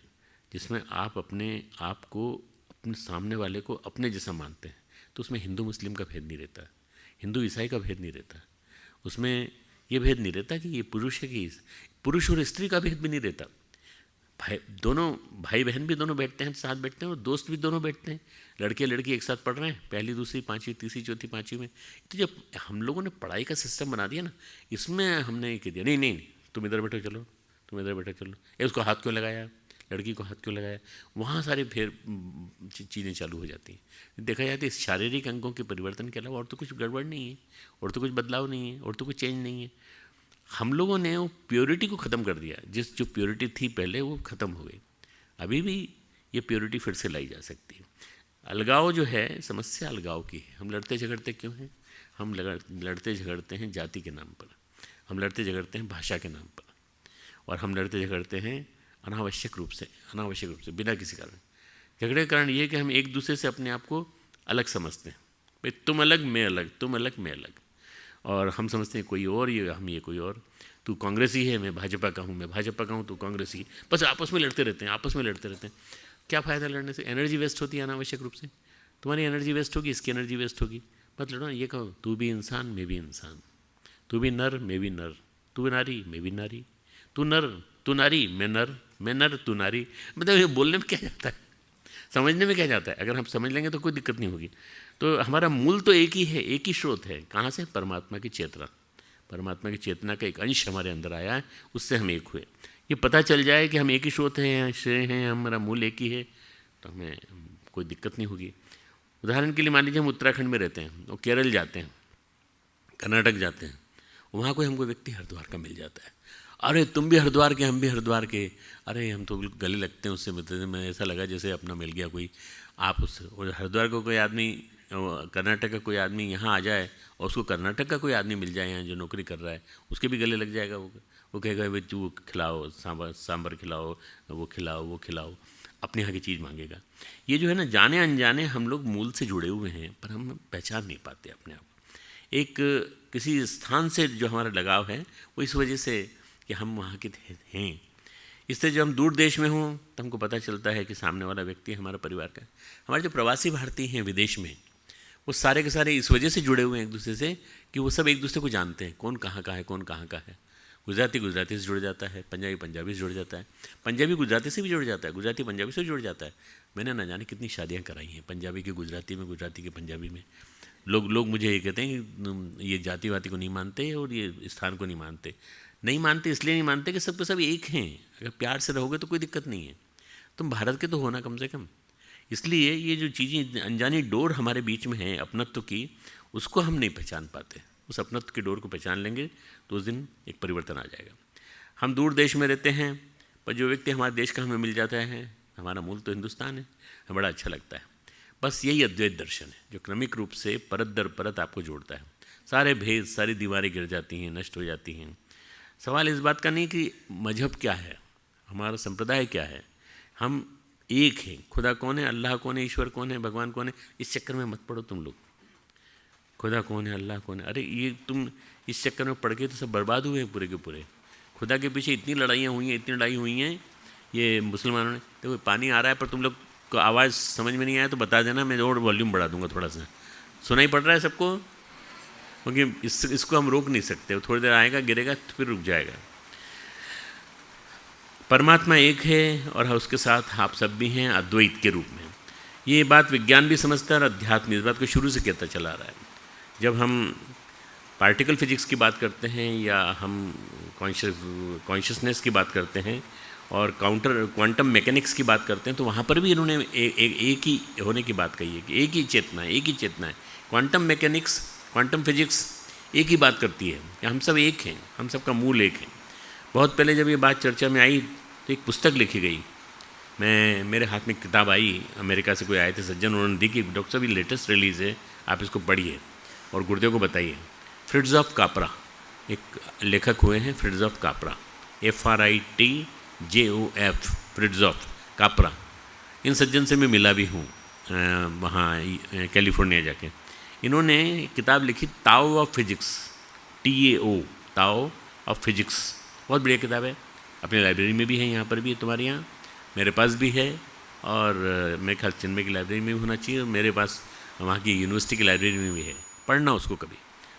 जिसमें आप अपने आप को, अपने सामने वाले को अपने जैसा मानते हैं, तो उसमें हिंदू मुस्लिम का भेद नहीं रहता, हिंदू ईसाई का भेद नहीं रहता, उसमें ये भेद नहीं रहता कि ये पुरुष है कि पुरुष और स्त्री का भेद भी नहीं रहता। भाई बहन भी दोनों बैठते हैं, साथ बैठते हैं, और दोस्त भी दोनों बैठते हैं। लड़के लड़की एक साथ पढ़ रहे हैं, पहली दूसरी पाँचवीं तीसरी चौथी पाँचवीं में। तो जब हम लोगों ने पढ़ाई का सिस्टम बना दिया ना, इसमें हमने ये कह दिया नहीं तुम इधर बैठो चलो, तुम इधर बैठो चलो, ये उसको हाथ क्यों लगाया, लड़की को हाथ क्यों लगाया, वहाँ सारे फिर चीज़ें चालू हो जाती हैं। देखा जाए तो इस शारीरिक अंगों के परिवर्तन के अलावा और तो कुछ गड़बड़ नहीं है, और तो कुछ बदलाव नहीं है, और तो कुछ चेंज नहीं है। हम लोगों ने वो प्योरिटी को ख़त्म कर दिया। जो प्योरिटी थी पहले वो ख़त्म हो गई। अभी भी ये प्योरिटी फिर से लाई जा सकती है। अलगाव जो है, समस्या अलगाव की है। हम लड़ते झगड़ते क्यों हैं? हम लड़ते झगड़ते हैं जाति के नाम पर, हम लड़ते झगड़ते हैं भाषा के नाम पर, और हम लड़ते झगड़ते हैं अनावश्यक रूप से बिना किसी कारण। झगड़े का कारण ये है कि हम एक दूसरे से अपने आप को अलग समझते हैं। भाई तुम अलग मैं अलग, तुम अलग मैं अलग, और हम समझते हैं कोई और, ये कोई और। तू कांग्रेसी है, मैं भाजपा का हूँ, मैं भाजपा का हूँ, तू कांग्रेसी। बस आपस में लड़ते रहते हैं। क्या फ़ायदा लड़ने से? एनर्जी वेस्ट होती है अनावश्यक रूप से। तुम्हारी एनर्जी वेस्ट होगी, इसकी एनर्जी वेस्ट होगी। मत लड़ो। ये कहो तू भी इंसान मैं भी इंसान, तू भी नर मैं भी नर, तू भी नारी मैं भी नारी, तू नर तू नारी मैं नर तू नारी। मतलब ये बोलने में क्या जाता है, समझने में क्या जाता है? अगर हम समझ लेंगे तो कोई दिक्कत नहीं होगी। तो हमारा मूल तो एक ही है, एक ही स्रोत है। कहाँ से? परमात्मा की चेतना। परमात्मा की चेतना का एक अंश हमारे अंदर आया है, उससे हम एक हुए। ये पता चल जाए कि हम एक ही स्रोत हैं, श्रेय हैं, हमारा मूल एक ही है, तो हमें कोई दिक्कत नहीं होगी। उदाहरण के लिए मान लीजिए हम उत्तराखंड में रहते हैं और केरल जाते हैं, कर्नाटक जाते हैं, वहाँ कोई हमको व्यक्ति हरिद्वार का मिल जाता है। अरे तुम भी हरिद्वार के, हम भी हरिद्वार के, अरे हम तो बिल्कुल गले लगते हैं उससे। मतलब मैं ऐसा लगा जैसे अपना मिल गया कोई। आप उससे, और हरिद्वार को कोई आदमी, कर्नाटक का कोई आदमी यहाँ आ जाए और उसको कर्नाटक का कोई आदमी मिल जाए यहाँ जो नौकरी कर रहा है, उसके भी गले लग जाएगा। वो कहेगा भाई तू खिलाओ, सांभर खिलाओ, वो खिलाओ, अपने यहाँ की चीज़ मांगेगा। ये जो है ना, जाने अनजाने हम लोग मूल से जुड़े हुए हैं, पर हम पहचान नहीं पाते अपने आप। एक किसी स्थान से जो हमारा लगाव है वो इस वजह से कि हम वहाँ के हैं। इससे जब हम दूर देश में हों तो हमको पता चलता है कि सामने वाला व्यक्ति हमारा परिवार का है। हमारे जो प्रवासी भारतीय हैं विदेश में, वो सारे के सारे इस वजह से जुड़े हुए हैं एक दूसरे से कि वो सब एक दूसरे को जानते हैं, कौन कहाँ का है, कौन कहाँ का है। गुजराती गुजराती से जुड़ जाता है, पंजाबी पंजाबी से जुड़ जाता है, पंजाबी गुजराती से भी जुड़ जाता है, गुजराती पंजाबी से जुड़ जाता है। मैंने न जाने कितनी शादियाँ कराई हैं पंजाबी के गुजराती में, गुजराती के पंजाबी में। लोग मुझे ये कहते हैं कि ये जाति वाति को नहीं मानते और ये स्थान को नहीं मानते। नहीं मानते इसलिए नहीं मानते कि सब के सब एक हैं। अगर प्यार से रहोगे तो कोई दिक्कत नहीं है, तुम भारत के तो हो ना कम से कम। इसलिए ये जो चीज़ें अनजानी डोर हमारे बीच में है अपनत्व की, उसको हम नहीं पहचान पाते। उस अपनत्व की डोर को पहचान लेंगे तो उस दिन एक परिवर्तन आ जाएगा। हम दूर देश में रहते हैं, पर जो व्यक्ति हमारे देश का हमें मिल जाता है, हमारा मूल तो हिंदुस्तान है, हमें बड़ा अच्छा लगता है। बस यही अद्वैत दर्शन है जो क्रमिक रूप से परत दर परत आपको जोड़ता है। सारे भेद, सारी दीवारें गिर जाती हैं, नष्ट हो जाती हैं। सवाल इस बात का नहीं कि मजहब क्या है, हमारा संप्रदाय क्या है, हम एक हैं। खुदा कौन है, अल्लाह कौन है, ईश्वर कौन है, भगवान कौन है, इस चक्कर में मत पड़ो तुम लोग। खुदा कौन है, अल्लाह कौन है, अरे ये तुम इस चक्कर में पड़ के तो सब बर्बाद हुए हैं पूरे के पूरे। खुदा के पीछे इतनी लड़ाइयाँ हुई हैं, इतनी लड़ाई हुई हैं ये मुसलमानों ने। देखो पानी आ रहा है पर तुम लोग को आवाज़ समझ में नहीं आया तो बता देना, मैं और वॉल्यूम बढ़ा दूंगा थोड़ा सा। सुनाई पड़ रहा है सबको? क्योंकि इसको हम रोक नहीं सकते, थोड़ी देर आएगा, गिरेगा तो फिर रुक जाएगा। परमात्मा एक है और उसके साथ आप सब भी हैं अद्वैत के रूप में। ये बात विज्ञान भी समझता है और अध्यात्म इस बात को शुरू से कहता चला रहा है। जब हम पार्टिकल फिजिक्स की बात करते हैं या हम कॉन्शियसनेस की बात करते हैं और क्वांटम मैकेनिक्स की बात करते हैं, तो वहाँ पर भी इन्होंने एक ही होने की बात कही है कि एक ही चेतना है, एक ही चेतना है। क्वांटम मैकेनिक्स, क्वांटम फिजिक्स एक ही बात करती है कि हम सब एक हैं, हम सब का मूल एक है। बहुत पहले जब ये बात चर्चा में आई तो एक पुस्तक लिखी गई, मेरे हाथ में किताब आई, अमेरिका से कोई आए थे सज्जन, उन्होंने दी कि डॉक्टर साहब ये लेटेस्ट रिलीज़ है, आप इसको पढ़िए और गुर्दे को बताइए। फ्रिट्ज़ॉफ कापरा एक लेखक हुए हैं, फ्रिट्ज़ॉफ कापरा, FRITJOF, फ्रिट्ज़ॉफ कापरा। इन सज्जन से मैं मिला भी हूँ वहाँ कैलिफोर्निया जाके। इन्होंने किताब लिखी Tao of physics, TAO, Tao of physics. बहुत बढ़िया किताब है, अपनी लाइब्रेरी में भी है, यहाँ पर भी है, तुम्हारे यहाँ, मेरे पास भी है, और मेरे ख्याल चेन्नई की लाइब्रेरी में भी होना चाहिए, और मेरे पास वहाँ की यूनिवर्सिटी की लाइब्रेरी में भी है। पढ़ना उसको कभी,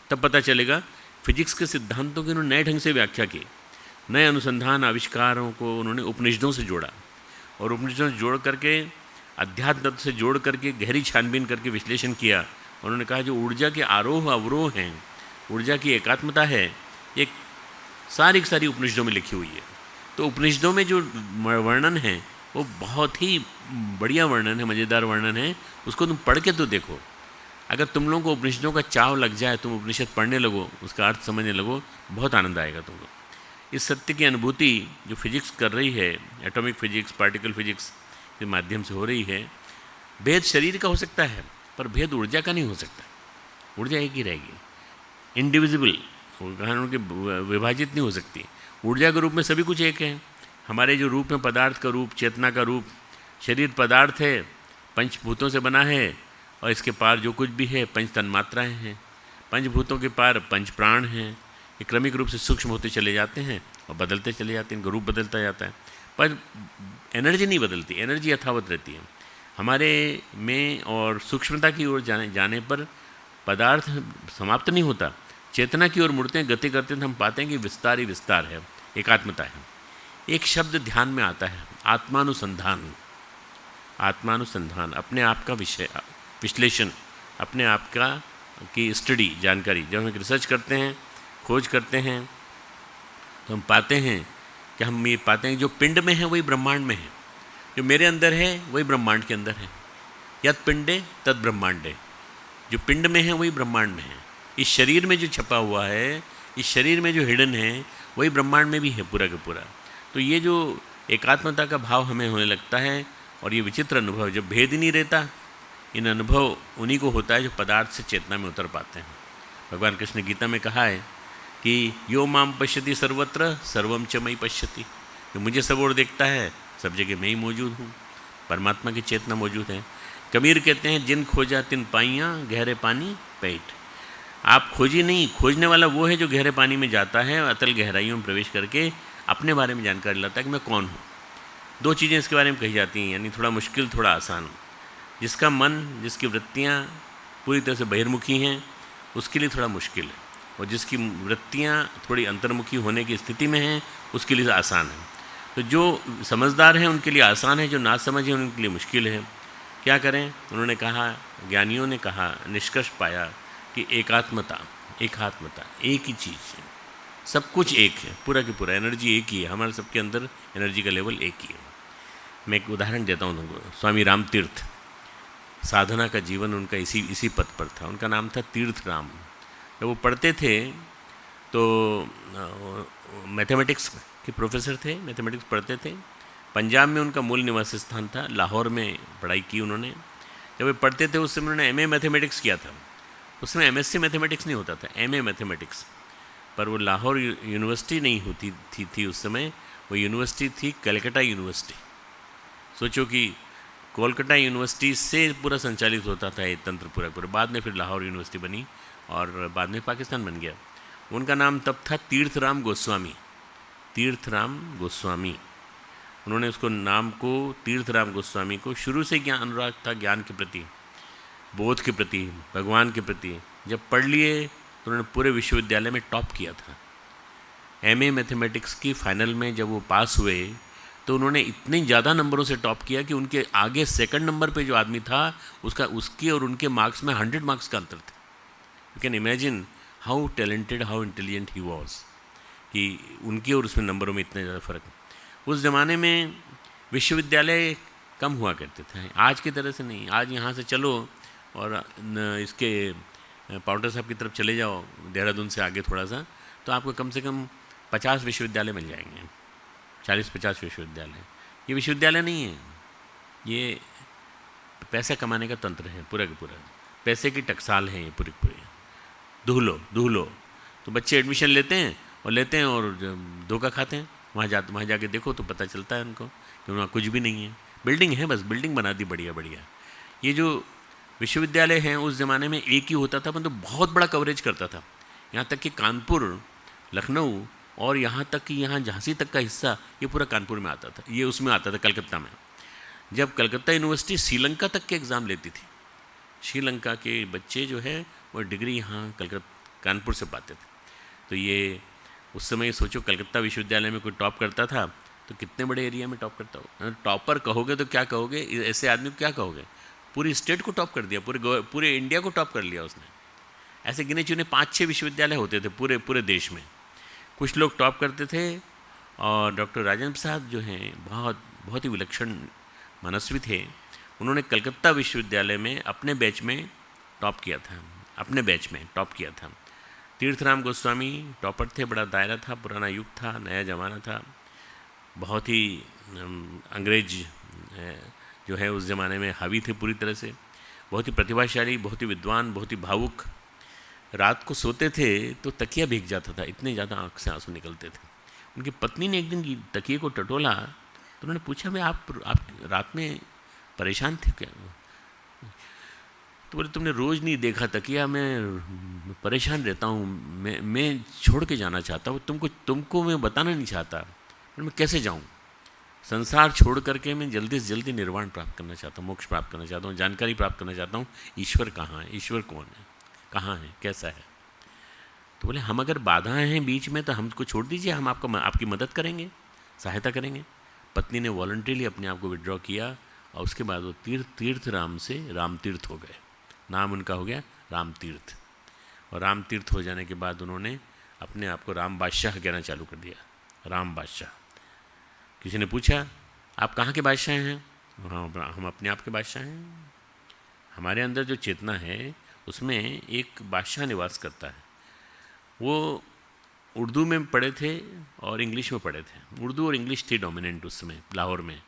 तब पता चलेगा फिजिक्स के सिद्धांतों की उन्होंने नए ढंग से व्याख्या की। नए अनुसंधान आविष्कारों को उन्होंने उपनिषदों से जोड़ा और उपनिषदों से जोड़ करके, अध्यात्म तत्व से जोड़ करके गहरी छानबीन करके विश्लेषण किया। उन्होंने कहा जो ऊर्जा के आरोह अवरोह हैं, ऊर्जा की एकात्मता है, ये सारी की सारी उपनिषदों में लिखी हुई है। तो उपनिषदों में जो वर्णन है वो बहुत ही बढ़िया वर्णन है, मज़ेदार वर्णन है। उसको तुम पढ़ के तो देखो। अगर तुम लोगों को उपनिषदों का चाव लग जाए, तुम उपनिषद पढ़ने लगो, उसका अर्थ समझने लगो, बहुत आनंद आएगा तुमको। इस सत्य की अनुभूति जो फिजिक्स कर रही है, एटॉमिक फिजिक्स, पार्टिकल फिजिक्स के माध्यम से हो रही है। भेद शरीर का हो सकता है पर भेद ऊर्जा का नहीं हो सकता। ऊर्जा एक ही रहेगी, इंडिविजिबल, उनके विभाजित नहीं हो सकती। ऊर्जा के रूप में सभी कुछ एक है। हमारे जो रूप में पदार्थ का रूप, चेतना का रूप, शरीर पदार्थ है, पंचभूतों से बना है, और इसके पार जो कुछ भी है पंच तन्मात्राएँ हैं। पंचभूतों के पार पंच प्राण हैं। ये क्रमिक रूप से सूक्ष्म होते चले जाते हैं और बदलते चले जाते हैं, इनका रूप बदलता जाता है, पर एनर्जी नहीं बदलती, एनर्जी यथावत रहती है हमारे में। और सूक्ष्मता की ओर जाने पर पदार्थ समाप्त नहीं होता, चेतना की ओर मुड़ते हैं, गति करते हैं, तो हम पाते हैं कि विस्तार ही विस्तार है, एकात्मता है। एक शब्द ध्यान में आता है, आत्मानुसंधान। आत्मानुसंधान, अपने आप का विश्लेषण, अपने आप का की स्टडी, जानकारी। जब हम रिसर्च करते हैं, खोज करते हैं, तो हम पाते हैं कि हम ये पाते हैं जो पिंड में है वही ब्रह्मांड में है, जो मेरे अंदर है वही ब्रह्मांड के अंदर है। यद पिंडे तद ब्रह्मांडे, जो पिंड में है वही ब्रह्मांड में है। इस शरीर में जो छपा हुआ है, इस शरीर में जो हिडन है, वही ब्रह्मांड में भी है पूरा का पूरा। तो ये जो एकात्मता का भाव हमें होने लगता है, और ये विचित्र अनुभव, जब भेद ही नहीं रहता, इन अनुभव उन्हीं को होता है जो पदार्थ से चेतना में उतर पाते हैं। भगवान कृष्ण गीता में कहा है कि यो माम पश्यति सर्वत्र सर्वम च मयि पश्यति, जो मुझे सब ओर देखता है, सब जगह मैं ही मौजूद हूँ। परमात्मा की चेतना मौजूद है। कबीर कहते हैं जिन खोजा तिन पाइयाँ, गहरे पानी पैठ। आप खोजी नहीं, खोजने वाला वो है जो गहरे पानी में जाता है, अतल गहराइयों में प्रवेश करके अपने बारे में जानकारी लाता है कि मैं कौन हूँ। दो चीज़ें इसके बारे में कही जाती हैं, यानी थोड़ा मुश्किल, थोड़ा आसान। जिसका मन, जिसकी वृत्तियाँ पूरी तरह से बहिर्मुखी हैं, उसके लिए थोड़ा मुश्किल है। और जिसकी वृत्तियाँ थोड़ी अंतर्मुखी होने की स्थिति में हैं उसके लिए आसान है। तो जो समझदार हैं उनके लिए आसान है, जो ना समझ है उनके लिए मुश्किल है। क्या करें? उन्होंने कहा, ज्ञानियों ने कहा, निष्कर्ष पाया कि एकात्मता, एकात्मता एक ही चीज़ है, सब कुछ एक है, पूरा की पूरा एनर्जी एक ही है, हमारे सबके अंदर एनर्जी का लेवल एक ही है। मैं एक उदाहरण देता हूँ तुमको। स्वामी राम तीर्थ, साधना का जीवन उनका इसी पथ पर था। उनका नाम था तीर्थ राम। जब वो पढ़ते थे तो मैथमेटिक्स के प्रोफेसर थे, मैथमेटिक्स पढ़ते थे। पंजाब में उनका मूल निवास स्थान था, लाहौर में पढ़ाई की उन्होंने। जब वे पढ़ते थे उस समय उन्होंने एमए मैथमेटिक्स किया था। उसमें एमएससी मैथमेटिक्स नहीं होता था, एमए मैथमेटिक्स। पर वो लाहौर यूनिवर्सिटी नहीं होती थी उस समय, वो यूनिवर्सिटी थी कलकत्ता यूनिवर्सिटी। सोचो कि कोलकाता यूनिवर्सिटी से पूरा संचालित होता था ये तंत्र पूरा। बाद में फिर लाहौर यूनिवर्सिटी बनी और बाद में पाकिस्तान बन गया। उनका नाम तब था तीर्थराम गोस्वामी, तीर्थराम गोस्वामी। उन्होंने उसको नाम को तीर्थराम गोस्वामी को शुरू से ज्ञान अनुराग था, ज्ञान के प्रति, बोध के प्रति, भगवान के प्रति। जब पढ़ लिए तो उन्होंने पूरे विश्वविद्यालय में टॉप किया था। एमए मैथमेटिक्स की फाइनल में जब वो पास हुए तो उन्होंने इतने ज़्यादा नंबरों से टॉप किया कि उनके आगे सेकंड नंबर पे जो आदमी था उसके और उनके मार्क्स में 100 मार्क्स का अंतर था। You can imagine how talented, how intelligent he was, कि उनके और उसमें नंबरों में इतने ज़्यादा फ़र्क। उस ज़माने में विश्वविद्यालय कम हुआ करते थे, आज की तरह से नहीं। आज यहाँ से चलो और इसके पाउंटर साहब की तरफ चले जाओ, देहरादून से आगे थोड़ा सा, तो आपको कम से कम 50 विश्वविद्यालय मिल जाएंगे, 40-50 विश्वविद्यालय। ये विश्वविद्यालय नहीं है, ये पैसा कमाने का तंत्र है पूरा का पूरा, पैसे की टकसाल है ये पूरी पूरी। दूह लो तो बच्चे एडमिशन लेते हैं और धोखा खाते हैं। वहाँ जाके देखो तो पता चलता है उनको कि वहाँ कुछ भी नहीं है, बिल्डिंग है, बस बिल्डिंग बना दी बढ़िया बढ़िया। ये जो विश्वविद्यालय हैं उस ज़माने में एक ही होता था, मतलब बहुत बड़ा कवरेज करता था। यहाँ तक कि कानपुर, लखनऊ और यहाँ तक कि यहाँ झांसी तक का हिस्सा ये पूरा कानपुर में आता था, ये उसमें आता था कलकत्ता में। जब कलकत्ता यूनिवर्सिटी श्रीलंका तक के एग्ज़ाम लेती थी, श्रीलंका के बच्चे जो है वो डिग्री यहाँ कानपुर से पाते थे। तो ये उस समय सोचो, कलकत्ता विश्वविद्यालय में कोई टॉप करता था तो कितने बड़े एरिया में टॉप करता हो। टॉपर कहोगे तो क्या कहोगे, ऐसे आदमी को क्या कहोगे? पूरी स्टेट को टॉप कर दिया, पूरे इंडिया को टॉप कर लिया उसने। ऐसे गिने चुने 5-6 विश्वविद्यालय होते थे पूरे देश में। कुछ लोग टॉप करते थे और डॉक्टर राजेंद्र प्रसाद जो हैं बहुत ही विलक्षण मनस्वी थे। उन्होंने कलकत्ता विश्वविद्यालय में अपने बैच में टॉप किया था। तीर्थराम गोस्वामी टॉपर थे, बड़ा दायरा था, पुराना युग था, नया ज़माना था। बहुत ही अंग्रेज जो है उस ज़माने में हावी थे पूरी तरह से। बहुत ही प्रतिभाशाली, बहुत ही विद्वान, बहुत ही भावुक। रात को सोते थे तो तकिया भीग जाता था, इतने ज़्यादा आँख से आंसू निकलते थे। उनकी पत्नी ने एक दिन तकिए को टटोला तो उन्होंने पूछा, भाई आप रात में परेशान थे क्या? तो बोले, तुमने रोज़ नहीं देखा तकिया, मैं परेशान रहता हूँ, मैं छोड़ के जाना चाहता हूँ, तुमको मैं बताना नहीं चाहता। मैं कैसे जाऊँ? संसार छोड़ करके मैं जल्दी से जल्दी निर्वाण प्राप्त करना चाहता हूँ, मोक्ष प्राप्त करना चाहता हूँ, जानकारी प्राप्त करना चाहता हूँ। ईश्वर कहाँ है, ईश्वर कौन है, कहाँ है, कैसा है? तो बोले, हम अगर बाधाएं हैं बीच में तो हमको छोड़ दीजिए, हम आपकी मदद करेंगे, सहायता करेंगे। पत्नी ने वॉलंटरीली अपने आप को विड्रॉ किया और उसके बाद वो तीर्थ राम से राम तीर्थ हो गए। नाम उनका हो गया राम तीर्थ। और राम तीर्थ हो जाने के बाद उन्होंने अपने आप को राम बादशाह कहना चालू कर दिया, राम बादशाह। किसी ने पूछा, आप कहाँ के बादशाह हैं? हम अपने आप के बादशाह हैं। हमारे अंदर जो चेतना है उसमें एक बादशाह निवास करता है। वो उर्दू में पढ़े थे और इंग्लिश में पढ़े थे। उर्दू और इंग्लिश थी डोमिनेंट उस समय लाहौर में।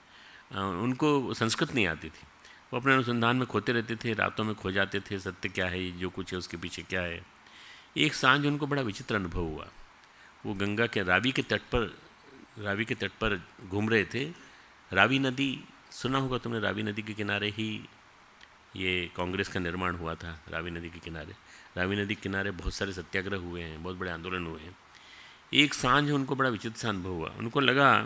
उनको संस्कृत नहीं आती थी। वो अपने अनुसंधान में खोते रहते थे, रातों में खो जाते थे, सत्य क्या है, जो कुछ है उसके पीछे क्या है। एक सांझ उनको बड़ा विचित्र अनुभव हुआ। वो गंगा के रावी के तट पर घूम रहे थे। रावी नदी सुना होगा तुमने, रावी नदी के किनारे ही ये कांग्रेस का निर्माण हुआ था। रावी नदी के किनारे बहुत सारे सत्याग्रह हुए हैं, बहुत बड़े आंदोलन हुए हैं। एक सांझ उनको बड़ा विचित्र सा अनुभव हुआ। उनको लगा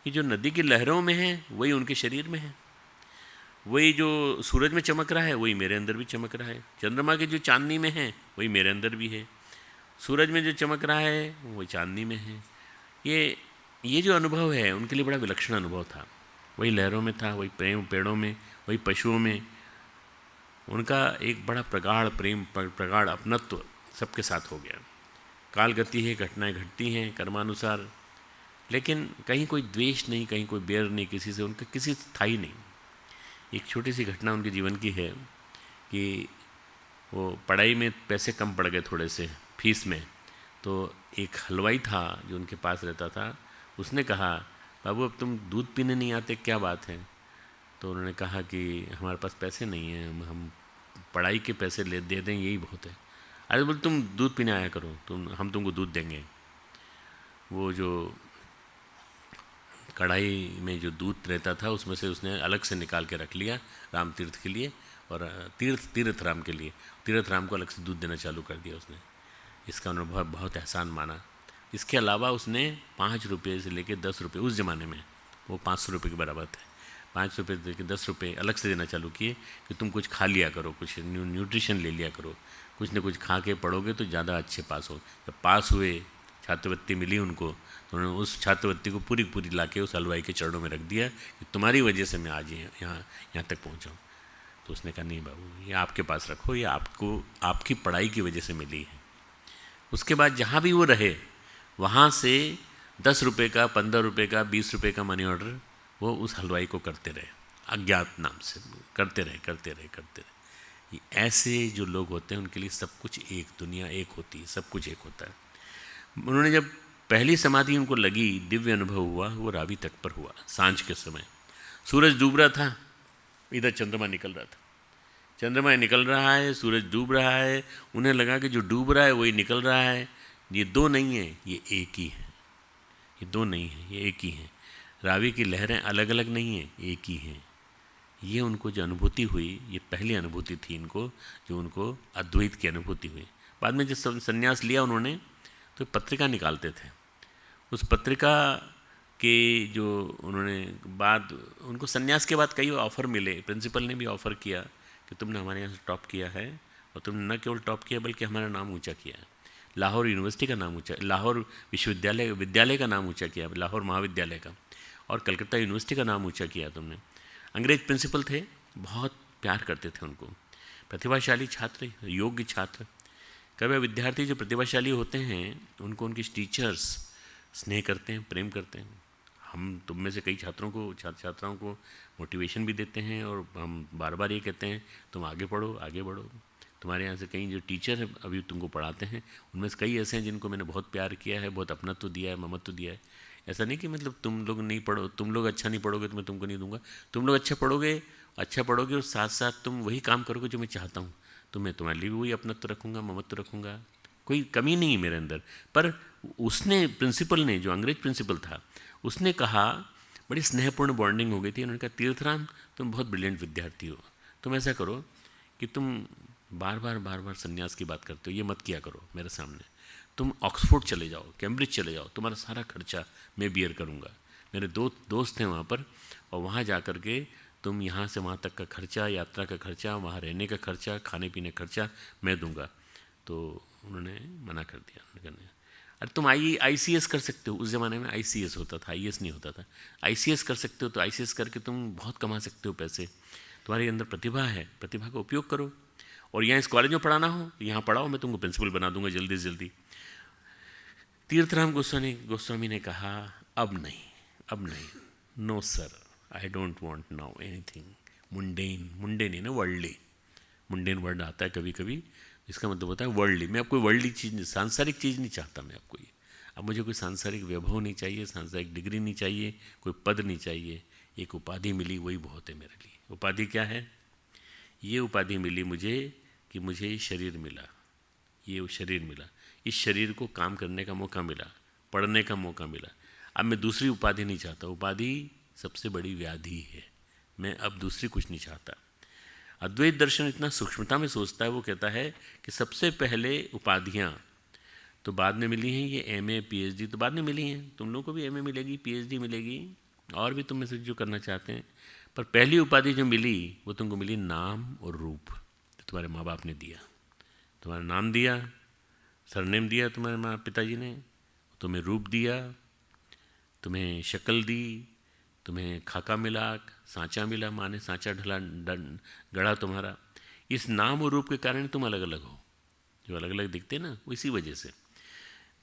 कि जो नदी की लहरों में है वही उनके शरीर में है, वही जो सूरज में चमक रहा है वही मेरे अंदर भी चमक रहा है, चंद्रमा की जो चांदनी में है वही मेरे अंदर भी है। सूरज में जो चमक रहा है वो चांदनी में है। ये जो अनुभव है उनके लिए बड़ा विलक्षण अनुभव था। वही लहरों में था, वही प्रेम पेड़ों में, वही पशुओं में। उनका एक बड़ा प्रगाढ़ प्रेम, प्रगाढ़ अपनत्व सबके साथ हो गया। काल गति है, घटनाएं घटती हैं कर्मानुसार, लेकिन कहीं कोई द्वेष नहीं, कहीं कोई बैर नहीं किसी से, उनका किसी से था ही नहीं। एक छोटी सी घटना उनके जीवन की है कि वो पढ़ाई में पैसे कम पड़ गए थोड़े से फीस में, तो एक हलवाई था जो उनके पास रहता था, उसने कहा, बाबू अब तुम दूध पीने नहीं आते, क्या बात है? तो उन्होंने कहा कि हमारे पास पैसे नहीं हैं, हम पढ़ाई के पैसे दे दें यही बहुत है। अरे बोले तुम दूध पीने आया करो, हम तुमको दूध देंगे। वो जो कढ़ाई में जो दूध रहता था उसमें से उसने अलग से निकाल के रख लिया राम तीर्थ के लिए, और तीर्थ राम के लिए, तीर्थ राम को अलग से दूध देना चालू कर दिया उसने। इसका अनुभव बहुत एहसान माना। इसके अलावा उसने 5 रुपये से लेकर 10 रुपये, उस ज़माने में वो 500 रुपये के बराबर थे, 5 रुपये से लेकर 10 रुपये अलग से देना चालू किए कि तुम कुछ खा लिया करो, कुछ न्यूट्रिशन ले लिया करो, कुछ न कुछ खा के पढ़ोगे तो ज़्यादा अच्छे पास हो। जब पास हुए, छात्रवृत्ति मिली उनको, तो उन्होंने उस छात्रवृत्ति को पूरी पूरी ला के उस हलवाई के चरणों में रख दिया कि तुम्हारी वजह से मैं आज यहाँ तक पहुँचा हूँ। तो उसने कहा, नहीं बाबू, ये आपके पास रखो, ये आपको आपकी पढ़ाई की वजह से मिली है। उसके बाद जहाँ भी वो रहे वहाँ से 10 रुपये का, 15 रुपये का, 20 रुपये का मनी ऑर्डर वो उस हलवाई को करते रहे, अज्ञात नाम से करते रहे। ये ऐसे जो लोग होते हैं उनके लिए सब कुछ एक, दुनिया एक होती है, सब कुछ एक होता है। उन्होंने जब पहली समाधि उनको लगी, दिव्य अनुभव हुआ, वो रावी तट पर हुआ। सांझ के समय सूरज डूब रहा था, इधर चंद्रमा निकल रहा था। चंद्रमा निकल रहा है, सूरज डूब रहा है। उन्हें लगा कि जो डूब रहा है वही निकल रहा है। ये दो नहीं है, ये एक ही है। ये दो नहीं है, ये एक ही है। रावी की लहरें अलग अलग नहीं हैं, एक ही हैं। ये उनको जो अनुभूति हुई, ये पहली अनुभूति थी इनको, जो उनको अद्वैत की अनुभूति हुई। बाद में जब संन्यास लिया उन्होंने, तो पत्रिका निकालते थे। उस पत्रिका के जो उन्होंने बाद, उनको संन्यास के बाद कई ऑफ़र मिले। प्रिंसिपल ने भी ऑफ़र किया कि तुमने हमारे यहाँ से टॉप किया है, और तुमने न केवल टॉप किया बल्कि हमारा नाम ऊंचा किया है। लाहौर यूनिवर्सिटी का नाम ऊंचा, लाहौर विद्यालय का नाम ऊंचा किया, लाहौर महाविद्यालय का, और कलकत्ता यूनिवर्सिटी का नाम ऊंचा किया तुमने। अंग्रेज प्रिंसिपल थे, बहुत प्यार करते थे उनको। प्रतिभाशाली छात्र, योग्य छात्र। कभी विद्यार्थी जो प्रतिभाशाली होते हैं उनको उनके टीचर्स स्नेह करते हैं, प्रेम करते हैं। हम तुम में से कई छात्रों को, छात्राओं को मोटिवेशन भी देते हैं, और हम बार बार ये कहते हैं तुम आगे पढ़ो, आगे बढ़ो। तुम्हारे यहाँ से कई जो टीचर हैं अभी तुमको पढ़ाते हैं, उनमें से कई ऐसे हैं जिनको मैंने बहुत प्यार किया है, बहुत अपनत्व दिया है, ममत्व दिया है। ऐसा नहीं कि मतलब तुम लोग नहीं पढ़ो, तुम लोग अच्छा नहीं पढ़ोगे तो मैं तुमको नहीं दूंगा। तुम लोग अच्छा पढ़ोगे और साथ साथ तुम वही काम करोगे जो मैं चाहता हूँ, तो मैं तुम्हारे लिए भी वही अपनत्व रखूँगा, ममत्व रखूँगा। कोई कमी नहीं है मेरे अंदर। पर उसने, प्रिंसिपल ने, जो अंग्रेज प्रिंसिपल था, उसने कहा, बड़ी स्नेहपूर्ण बॉन्डिंग हो गई थी। उन्होंने कहा, तीर्थराम तुम बहुत ब्रिलियंट विद्यार्थी हो, तुम ऐसा करो कि तुम बार बार संन्यास की बात करते हो, ये मत किया करो मेरे सामने। तुम ऑक्सफोर्ड चले जाओ, कैम्ब्रिज चले जाओ, तुम्हारा सारा खर्चा मैं बियर करूँगा। मेरे दोस्त हैं वहाँ पर, और वहाँ जा कर के तुम यहाँ से वहाँ तक का खर्चा, यात्रा का खर्चा, वहाँ रहने का खर्चा, खाने पीने का खर्चा मैं दूंगा। तो उन्होंने मना कर दिया। उन्होंने, अरे तुम ICS कर सकते हो। उस ज़माने में ICS होता था, IAS नहीं होता था। ICS कर सकते हो, तो ICS करके तुम बहुत कमा सकते हो पैसे। तुम्हारे अंदर प्रतिभा है, प्रतिभा का उपयोग करो। और यहाँ इस कॉलेज में पढ़ाना हो, यहाँ पढ़ाओ, मैं तुमको प्रिंसिपल बना दूंगा जल्दी से जल्दी। तीर्थराम गोस्वामी ने कहा, अब नहीं, no sir, I don't want now anything mundane है ना, वर्ल्डली। मुंडेन वर्ड आता है कभी कभी, इसका मतलब होता है वर्ल्डली। मैं अब कोई वर्ल्डली चीज़ नहीं, सांसारिक चीज़ नहीं चाहता मैं। अब मुझे कोई सांसारिक वैभव नहीं चाहिए, सांसारिक डिग्री नहीं चाहिए, कोई पद नहीं चाहिए। एक उपाधि मिली, वही बहुत है मेरे लिए। उपाधि क्या है? ये उपाधि मिली मुझे कि मुझे शरीर मिला, ये शरीर मिला, इस शरीर को काम करने का मौका मिला, पढ़ने का मौका मिला। अब मैं दूसरी उपाधि नहीं चाहता। उपाधि सबसे बड़ी व्याधि है। मैं अब दूसरी कुछ नहीं चाहता। अद्वैत दर्शन इतना सूक्ष्मता में सोचता है, वो कहता है कि सबसे पहले उपाधियाँ तो बाद में मिली हैं, ये MA PhD तो बाद में मिली हैं। तुम लोगों को भी MA मिलेगी, PhD मिलेगी, और भी तुम में से जो करना चाहते हैं। पर पहली उपाधि जो मिली वो तुमको मिली नाम और रूप, जो तुम्हारे माँ बाप ने दिया। तुम्हारा नाम दिया, सरनेम दिया तुम्हारे माँ पिताजी ने, तुम्हें रूप दिया, तुम्हें शक्ल दी, तुम्हें खाका मिला, सांचा मिला, माँ ने सांचा गढ़ा तुम्हारा। इस नाम और रूप के कारण तुम अलग अलग हो, जो अलग अलग दिखते ना, वो इसी वजह से।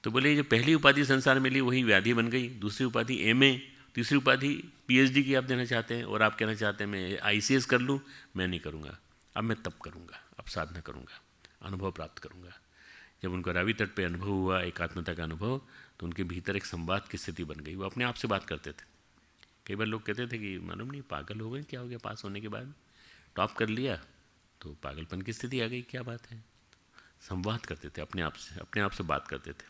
तो बोले जो पहली उपाधि संसार मिली वही व्याधि बन गई, दूसरी उपाधि एमए, तीसरी उपाधि पीएचडी की आप देना चाहते हैं, और आप कहना चाहते हैं मैं आईसीएस कर लूँ। मैं नहीं करूँगा, अब मैं तप करूँगा, अब साधना करूँगा, अनुभव प्राप्त करूँगा। जब उनको रावी तट पे अनुभव हुआ, एकात्मता का अनुभव, तो उनके भीतर एक संवाद की स्थिति बन गई। वो अपने आप से बात करते थे। कई बार लोग कहते थे कि मालूम नहीं पागल हो गए, क्या हो गया, पास होने के बाद टॉप कर लिया तो पागलपन की स्थिति आ गई, क्या बात है। संवाद करते थे अपने आप से बात करते थे।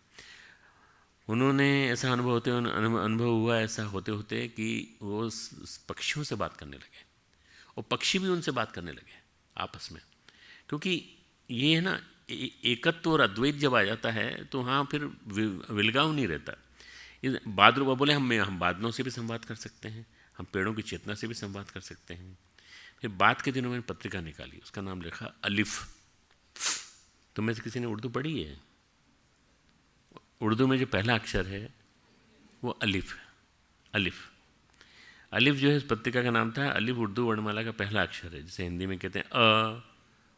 उन्होंने ऐसा अनुभव हुआ ऐसा होते होते कि वो पक्षियों से बात करने लगे, और पक्षी भी उनसे बात करने लगे आपस में। क्योंकि ये है ना, एकत्व और अद्वैत जब आ जाता है तो हाँ फिर विलगाव नहीं रहता। बादलों बोले हम बादलों से भी संवाद कर सकते हैं, हम पेड़ों की चेतना से भी संवाद कर सकते हैं। फिर बाद के दिनों में पत्रिका निकाली, उसका नाम लिखा अलिफ। तुम में से किसी ने उर्दू पढ़ी है? उर्दू में जो पहला अक्षर है वो अलिफ। अलिफ जो है इस पत्रिका का नाम था। अलिफ उर्दू वर्णमाला का पहला अक्षर है, जैसे हिंदी में कहते हैं अ,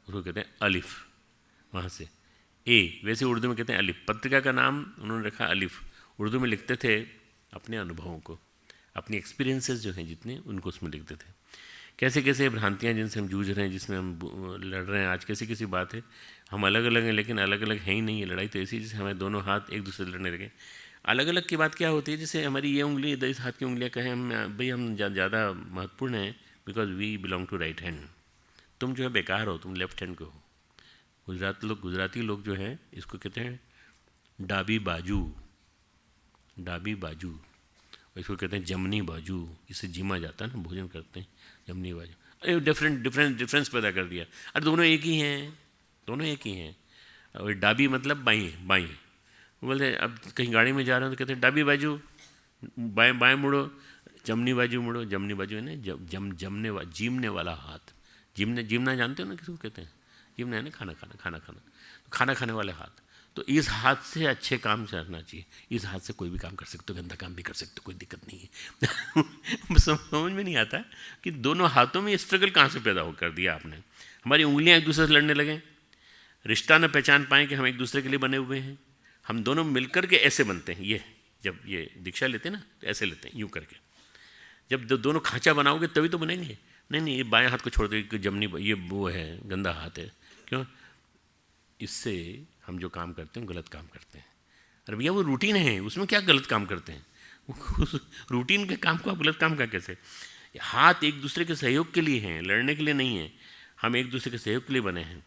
उसको कहते हैं अलिफ, वहाँ से ए, वैसे उर्दू में कहते हैं अलिफ। पत्रिका का नाम उन्होंने रखा अलिफ। उर्दू में लिखते थे अपने अनुभवों को, अपनी एक्सपीरियंसेस जो हैं जितने, उनको उसमें लिखते थे। कैसे कैसे भ्रांतियाँ जिनसे हम जूझ रहे हैं, जिसमें हम लड़ रहे हैं आज, कैसी बात है, हम अलग अलग हैं लेकिन अलग अलग है ही नहीं। ये लड़ाई तो ऐसी जैसे हमारे दोनों हाथ एक दूसरे से लड़ने लगे। अलग अलग की बात क्या होती है, जैसे हमारी ये उंगली इस हाथ की उंगलियाँ कहें हम भाई हम ज़्यादा महत्वपूर्ण हैं because we belong to right hand, तुम जो है बेकार हो, तुम लेफ्ट हैंड के हो। गुजराती लोग जो हैं इसको कहते हैं डाबी बाजू, इसको कहते हैं जमनी बाजू। इससे जिमा जाता है ना, भोजन करते हैं, जमनी बाजू। अरे डिफरेंस पैदा कर दिया। अरे दोनों एक ही हैं। और डाबी मतलब बाई। बोलते अब कहीं गाड़ी में जा रहे हो तो कहते हैं डाबी बाजू, बाएं मुड़ो, जमनी बाजू मुड़ो। जमनी बाजू है ना जीमने वाला हाथ। जीमना जानते हो ना किसको कहते हैं? जीमना है ना खाना खाने वाले हाथ। तो इस हाथ से अच्छे काम करना चाहिए। इस हाथ से कोई भी काम कर सकते हो, गंदा काम भी कर सकते हो, कोई दिक्कत नहीं है। समझ में नहीं आता कि दोनों हाथों में स्ट्रगल कहाँ से पैदा कर दिया आपने। हमारी उंगलियां एक दूसरे से लड़ने लगे, रिश्ता न पहचान पाएँ कि हम एक दूसरे के लिए बने हुए हैं। हम दोनों मिलकर के ऐसे बनते हैं। ये जब ये दीक्षा लेते हैं ना तो ऐसे लेते हैं, यूँ करके। जब दोनों खांचा बनाओगे तभी तो बनेंगे। नहीं ये बाएं हाथ को छोड़ दो, जमनी ये वो है, गंदा हाथ है। क्यों? इससे हम जो काम करते हैं गलत काम करते हैं। अरे भैया वो रूटीन है, उसमें क्या गलत काम करते हैं? रूटीन के काम को आप गलत काम का कैसे? हाथ एक दूसरे के सहयोग के लिए हैं, लड़ने के लिए नहीं है। हम एक दूसरे के सहयोग के लिए बने हैं।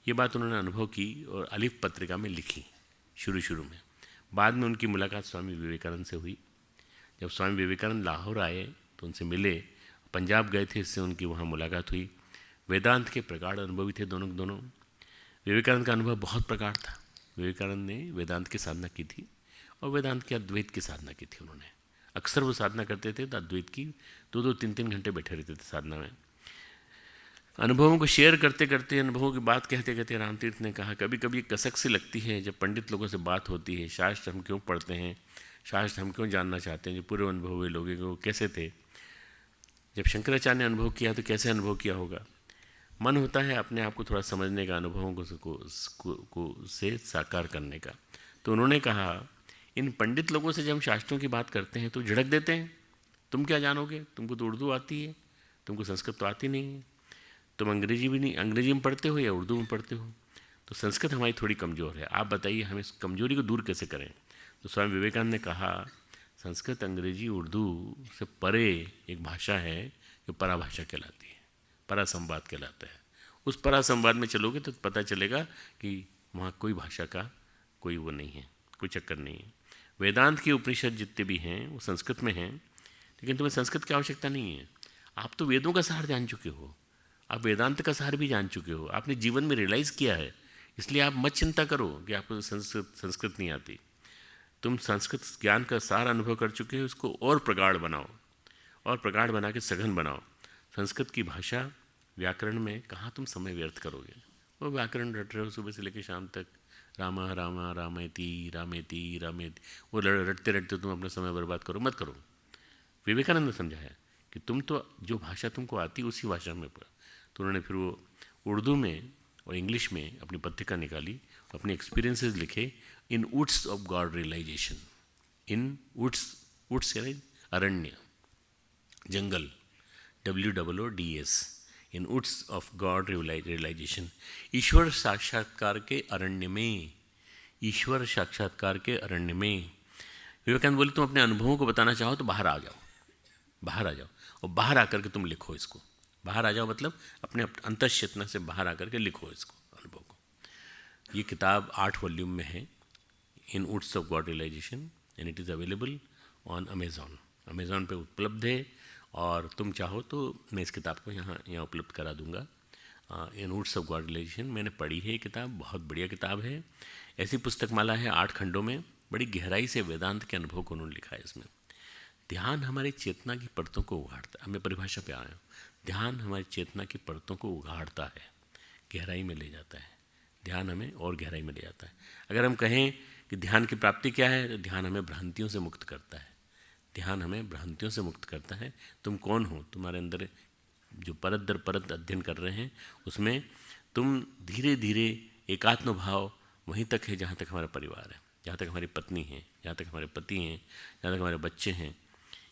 ये बात उन्होंने अनुभव की और अलिफ पत्रिका में लिखी शुरू में। बाद में उनकी मुलाकात स्वामी विवेकानंद से हुई। जब स्वामी विवेकानंद लाहौर आए तो उनसे मिले, पंजाब गए थे, इससे उनकी वहाँ मुलाकात हुई। वेदांत के प्रगाढ़ अनुभवी थे दोनों। विवेकानंद का अनुभव बहुत प्रगाढ़ था। विवेकानंद ने वेदांत की साधना की थी और वेदांत की अद्वैत की साधना की थी। उन्होंने अक्सर वो साधना करते थे तो अद्वैत की 2-2, 3-3 घंटे बैठे रहते थे साधना में। अनुभवों को शेयर करते करते, अनुभवों की बात कहते कहते रामतीर्थ ने कहा कभी कभी कसक सी लगती है जब पंडित लोगों से बात होती है। शास्त्र हम क्यों पढ़ते हैं, शास्त्र हम क्यों जानना चाहते हैं? जो पूरे अनुभव हुए लोग वो कैसे थे? जब शंकराचार्य ने अनुभव किया तो कैसे अनुभव किया होगा? मन होता है अपने आप को थोड़ा समझने का, अनुभवों को से साकार करने का। तो उन्होंने कहा इन पंडित लोगों से जब हम शास्त्रों की बात करते हैं तो झिड़क देते हैं, तुम क्या जानोगे, तुमको तो उर्दू आती है, तुमको संस्कृत तो आती नहीं है, तुम अंग्रेजी में पढ़ते हो या उर्दू में पढ़ते हो, तो संस्कृत हमारी थोड़ी कमज़ोर है, आप बताइए हम इस कमज़ोरी को दूर कैसे करें? तो स्वामी विवेकानंद ने कहा संस्कृत, अंग्रेजी, उर्दू से परे एक भाषा है जो पराभाषा कहलाती है, परासंवाद कहलाता है। उस परासंवाद में चलोगे तो पता चलेगा कि वहाँ कोई भाषा का कोई वो नहीं है, कोई चक्कर नहीं है। वेदांत के उपनिषद जितने भी हैं वो संस्कृत में हैं, लेकिन तुम्हें संस्कृत की आवश्यकता नहीं है। आप तो वेदों का सार जान चुके हो, आप वेदांत का सार भी जान चुके हो, आपने जीवन में रियलाइज़ किया है। इसलिए आप मत चिंता करो कि आपको संस्कृत नहीं आती। तुम संस्कृत ज्ञान का सार अनुभव कर चुके हो, उसको और प्रगाढ़ बनाओ और प्रगाढ़ बना के सघन बनाओ। संस्कृत की भाषा, व्याकरण में कहाँ तुम समय व्यर्थ करोगे? वो व्याकरण रट रहे हो सुबह से लेकर शाम तक, रामा रामा रामेति रामेति रामेति, वो रटते रटते तुम अपना समय बर्बाद करो मत करो। विवेकानंद ने समझाया कि तुम तो जो भाषा तुमको आती उसी भाषा में पढ़ो। तो उन्होंने फिर वो उर्दू में और इंग्लिश में अपनी पत्रिका निकाली, अपने एक्सपीरियंसेस लिखे, in woods of God realization, in woods यानी अरण्य, जंगल, WOODS, in woods of God realization, ईश्वर साक्षात्कार के अरण्य में, ईश्वर साक्षात्कार के अरण्य में। विवेकानंद बोले तुम अपने अनुभवों को बताना चाहो तो बाहर आ जाओ, बाहर आ जाओ, और बाहर आकर के तुम लिखो इसको। बाहर आ जाओ मतलब अपने अंतःचेतना से बाहर आकर के लिखो इसको, अनुभव को। ये किताब 8 वॉल्यूम में है, in woods of God realization, and it is available on Amazon पे उपलब्ध है। और तुम चाहो तो मैं इस किताब को यहाँ उपलब्ध करा दूंगा। इन वुड्स ऑफ गॉड रियलाइजेशन मैंने पढ़ी है, ये किताब बहुत बढ़िया किताब है। ऐसी पुस्तकमाला है 8 खंडों में, बड़ी गहराई से वेदांत के अनुभव को उन्होंने लिखा है इसमें। ध्यान हमारी चेतना की परतों को उगाड़ता है, मैं परिभाषा पे आया हूँ। ध्यान हमारी चेतना की परतों को उगाड़ता है, गहराई में ले जाता है। ध्यान हमें और गहराई में ले जाता है। अगर हम कहें कि ध्यान की प्राप्ति क्या है, तो ध्यान हमें भ्रांतियों से मुक्त करता है। ध्यान हमें भ्रांतियों से मुक्त करता है। तुम कौन हो, तुम्हारे अंदर जो परत दर परत अध्ययन कर रहे हैं उसमें तुम धीरे धीरे एकात्म भाव वहीं तक है जहाँ तक हमारा परिवार है, जहाँ तक हमारी पत्नी है, जहाँ तक हमारे पति हैं, जहाँ तक हमारे बच्चे हैं।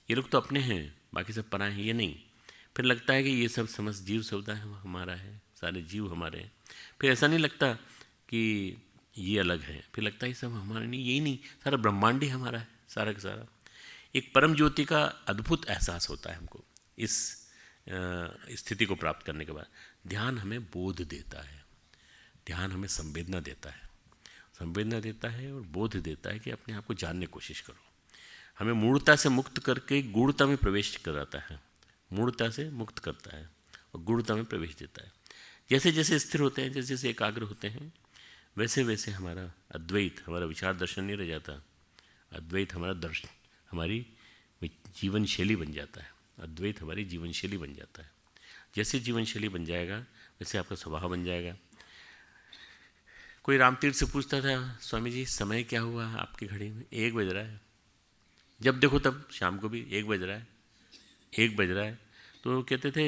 ये लोग तो अपने हैं, बाकी सब पराए हैं, ये नहीं। फिर लगता है कि ये सब समस्त जीव सौदा है हमारा है, सारे जीव हमारे हैं। फिर ऐसा नहीं लगता कि ये अलग है, फिर लगता है ये सब हमारा नहीं, यही नहीं, सारा ब्रह्मांड ही हमारा है, सारा का सारा। एक परम ज्योति का अद्भुत एहसास होता है हमको इस स्थिति को प्राप्त करने के बाद। ध्यान हमें बोध देता है, ध्यान हमें संवेदना देता है, संवेदना देता है और बोध देता है कि अपने आप को जानने की कोशिश करो। हमें मूढ़ता से मुक्त करके गूढ़ता में प्रवेश कराता है, मूढ़ता से मुक्त करता है और गूढ़ता में प्रवेश देता है। जैसे जैसे स्थिर होते हैं, जैसे जैसे एकाग्र होते हैं, वैसे वैसे हमारा अद्वैत, हमारा विचार दर्शन नहीं रह जाता। अद्वैत हमारा दर्शन, हमारी जीवन शैली बन जाता है। अद्वैत हमारी जीवन शैली बन जाता है। जैसे जीवन शैली बन जाएगा वैसे आपका स्वभाव बन जाएगा। कोई रामतीर्थ से पूछता था, स्वामी जी समय क्या हुआ आपकी घड़ी में? 1 बज रहा है। जब देखो तब शाम को भी 1 बज रहा है, 1 बज रहा है। तो कहते थे,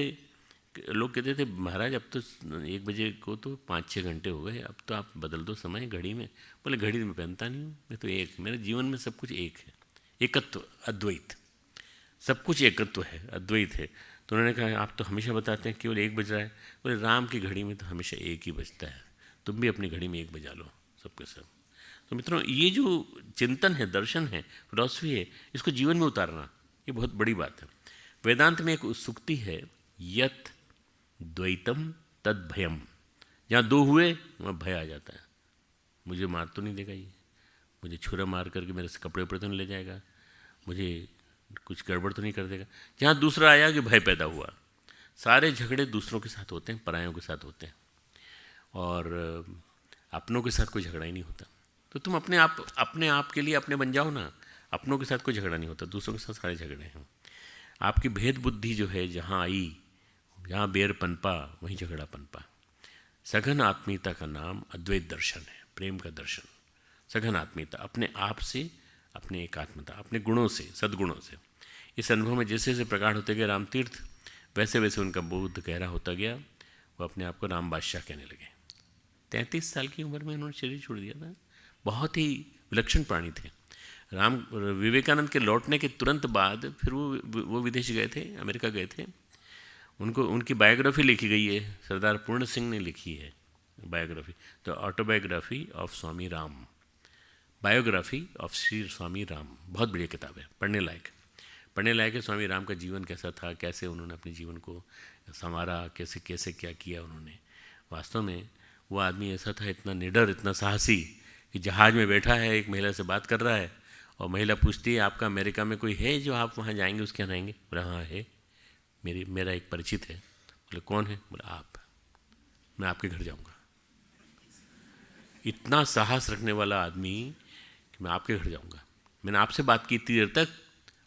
लोग कहते थे महाराज अब तो 1 बजे को तो 5-6 घंटे हो गए, अब तो आप बदल दो समय घड़ी में। बोले घड़ी में पहनता नहीं हूँ मैं तो, एक मेरे जीवन में सब कुछ एक है, एकत्व, अद्वैत, सब कुछ एकत्व है, अद्वैत है। तो उन्होंने कहा आप तो हमेशा बताते हैं केवल 1 बज रहा है। बोले राम की घड़ी में तो हमेशा 1 ही बजता है, तुम भी अपनी घड़ी में 1 बजा लो सबके सब। तो मित्रों ये जो चिंतन है, दर्शन है, फिलॉसफी है, इसको जीवन में उतारना ये बहुत बड़ी बात है। वेदांत में एक सुक्ति है, यत द्वैतम तद भयम, जहाँ 2 हुए वहाँ भय आ जाता है। मुझे मार तो नहीं देगा ये, मुझे छुरा मार करके मेरे से कपड़े ऊपर तो नहीं ले जाएगा, मुझे कुछ गड़बड़ तो नहीं कर देगा। जहाँ दूसरा आया कि भय पैदा हुआ। सारे झगड़े दूसरों के साथ होते हैं, परायों के साथ होते हैं, और अपनों के साथ कोई झगड़ा ही नहीं होता। तो तुम अपने आप के लिए अपने बन जाओ ना। अपनों के साथ कोई झगड़ा नहीं होता, दूसरों के साथ सारे झगड़े हैं। आपकी भेद बुद्धि जो है जहाँ आई, जहाँ बेर पनपा वहीं झगड़ा पनपा। सघन आत्मीयता का नाम अद्वैत दर्शन है, प्रेम का दर्शन। सघन आत्मीयता, अपने आप से, अपने एकात्मता, अपने गुणों से, सद्गुणों से। इस अनुभव में जैसे जैसे प्रगाढ़ होते गए रामतीर्थ, वैसे वैसे उनका बोध गहरा होता गया। वो अपने आप को राम बादशाह कहने लगे। 33 साल की उम्र में उन्होंने शरीर छोड़ दिया था। बहुत ही विलक्षण प्राणी थे। विवेकानंद के लौटने के तुरंत बाद फिर वो विदेश गए थे, अमेरिका गए थे। उनकी बायोग्राफी लिखी गई है, सरदार पूर्ण सिंह ने लिखी है biography, the autobiography of Swami Ram, biography of Shri Swami Ram. बहुत बढ़िया किताब है, पढ़ने लायक है। स्वामी राम का जीवन कैसा था, कैसे उन्होंने अपने जीवन को संवारा, कैसे कैसे क्या किया उन्होंने। वास्तव में वो आदमी ऐसा था, इतना निडर, इतना साहसी, कि जहाज़ में बैठा है, एक महिला से बात कर रहा है और महिला पूछती है आपका अमेरिका में कोई है जो आप वहाँ जाएंगे, उसके यहाँ रहेंगे? बोला हाँ है, मेरा एक परिचित है। बोले कौन है? बोला आप, मैं आपके घर जाऊँगा। इतना साहस रखने वाला आदमी कि मैं आपके घर जाऊँगा। मैंने आपसे बात की इतनी देर तक,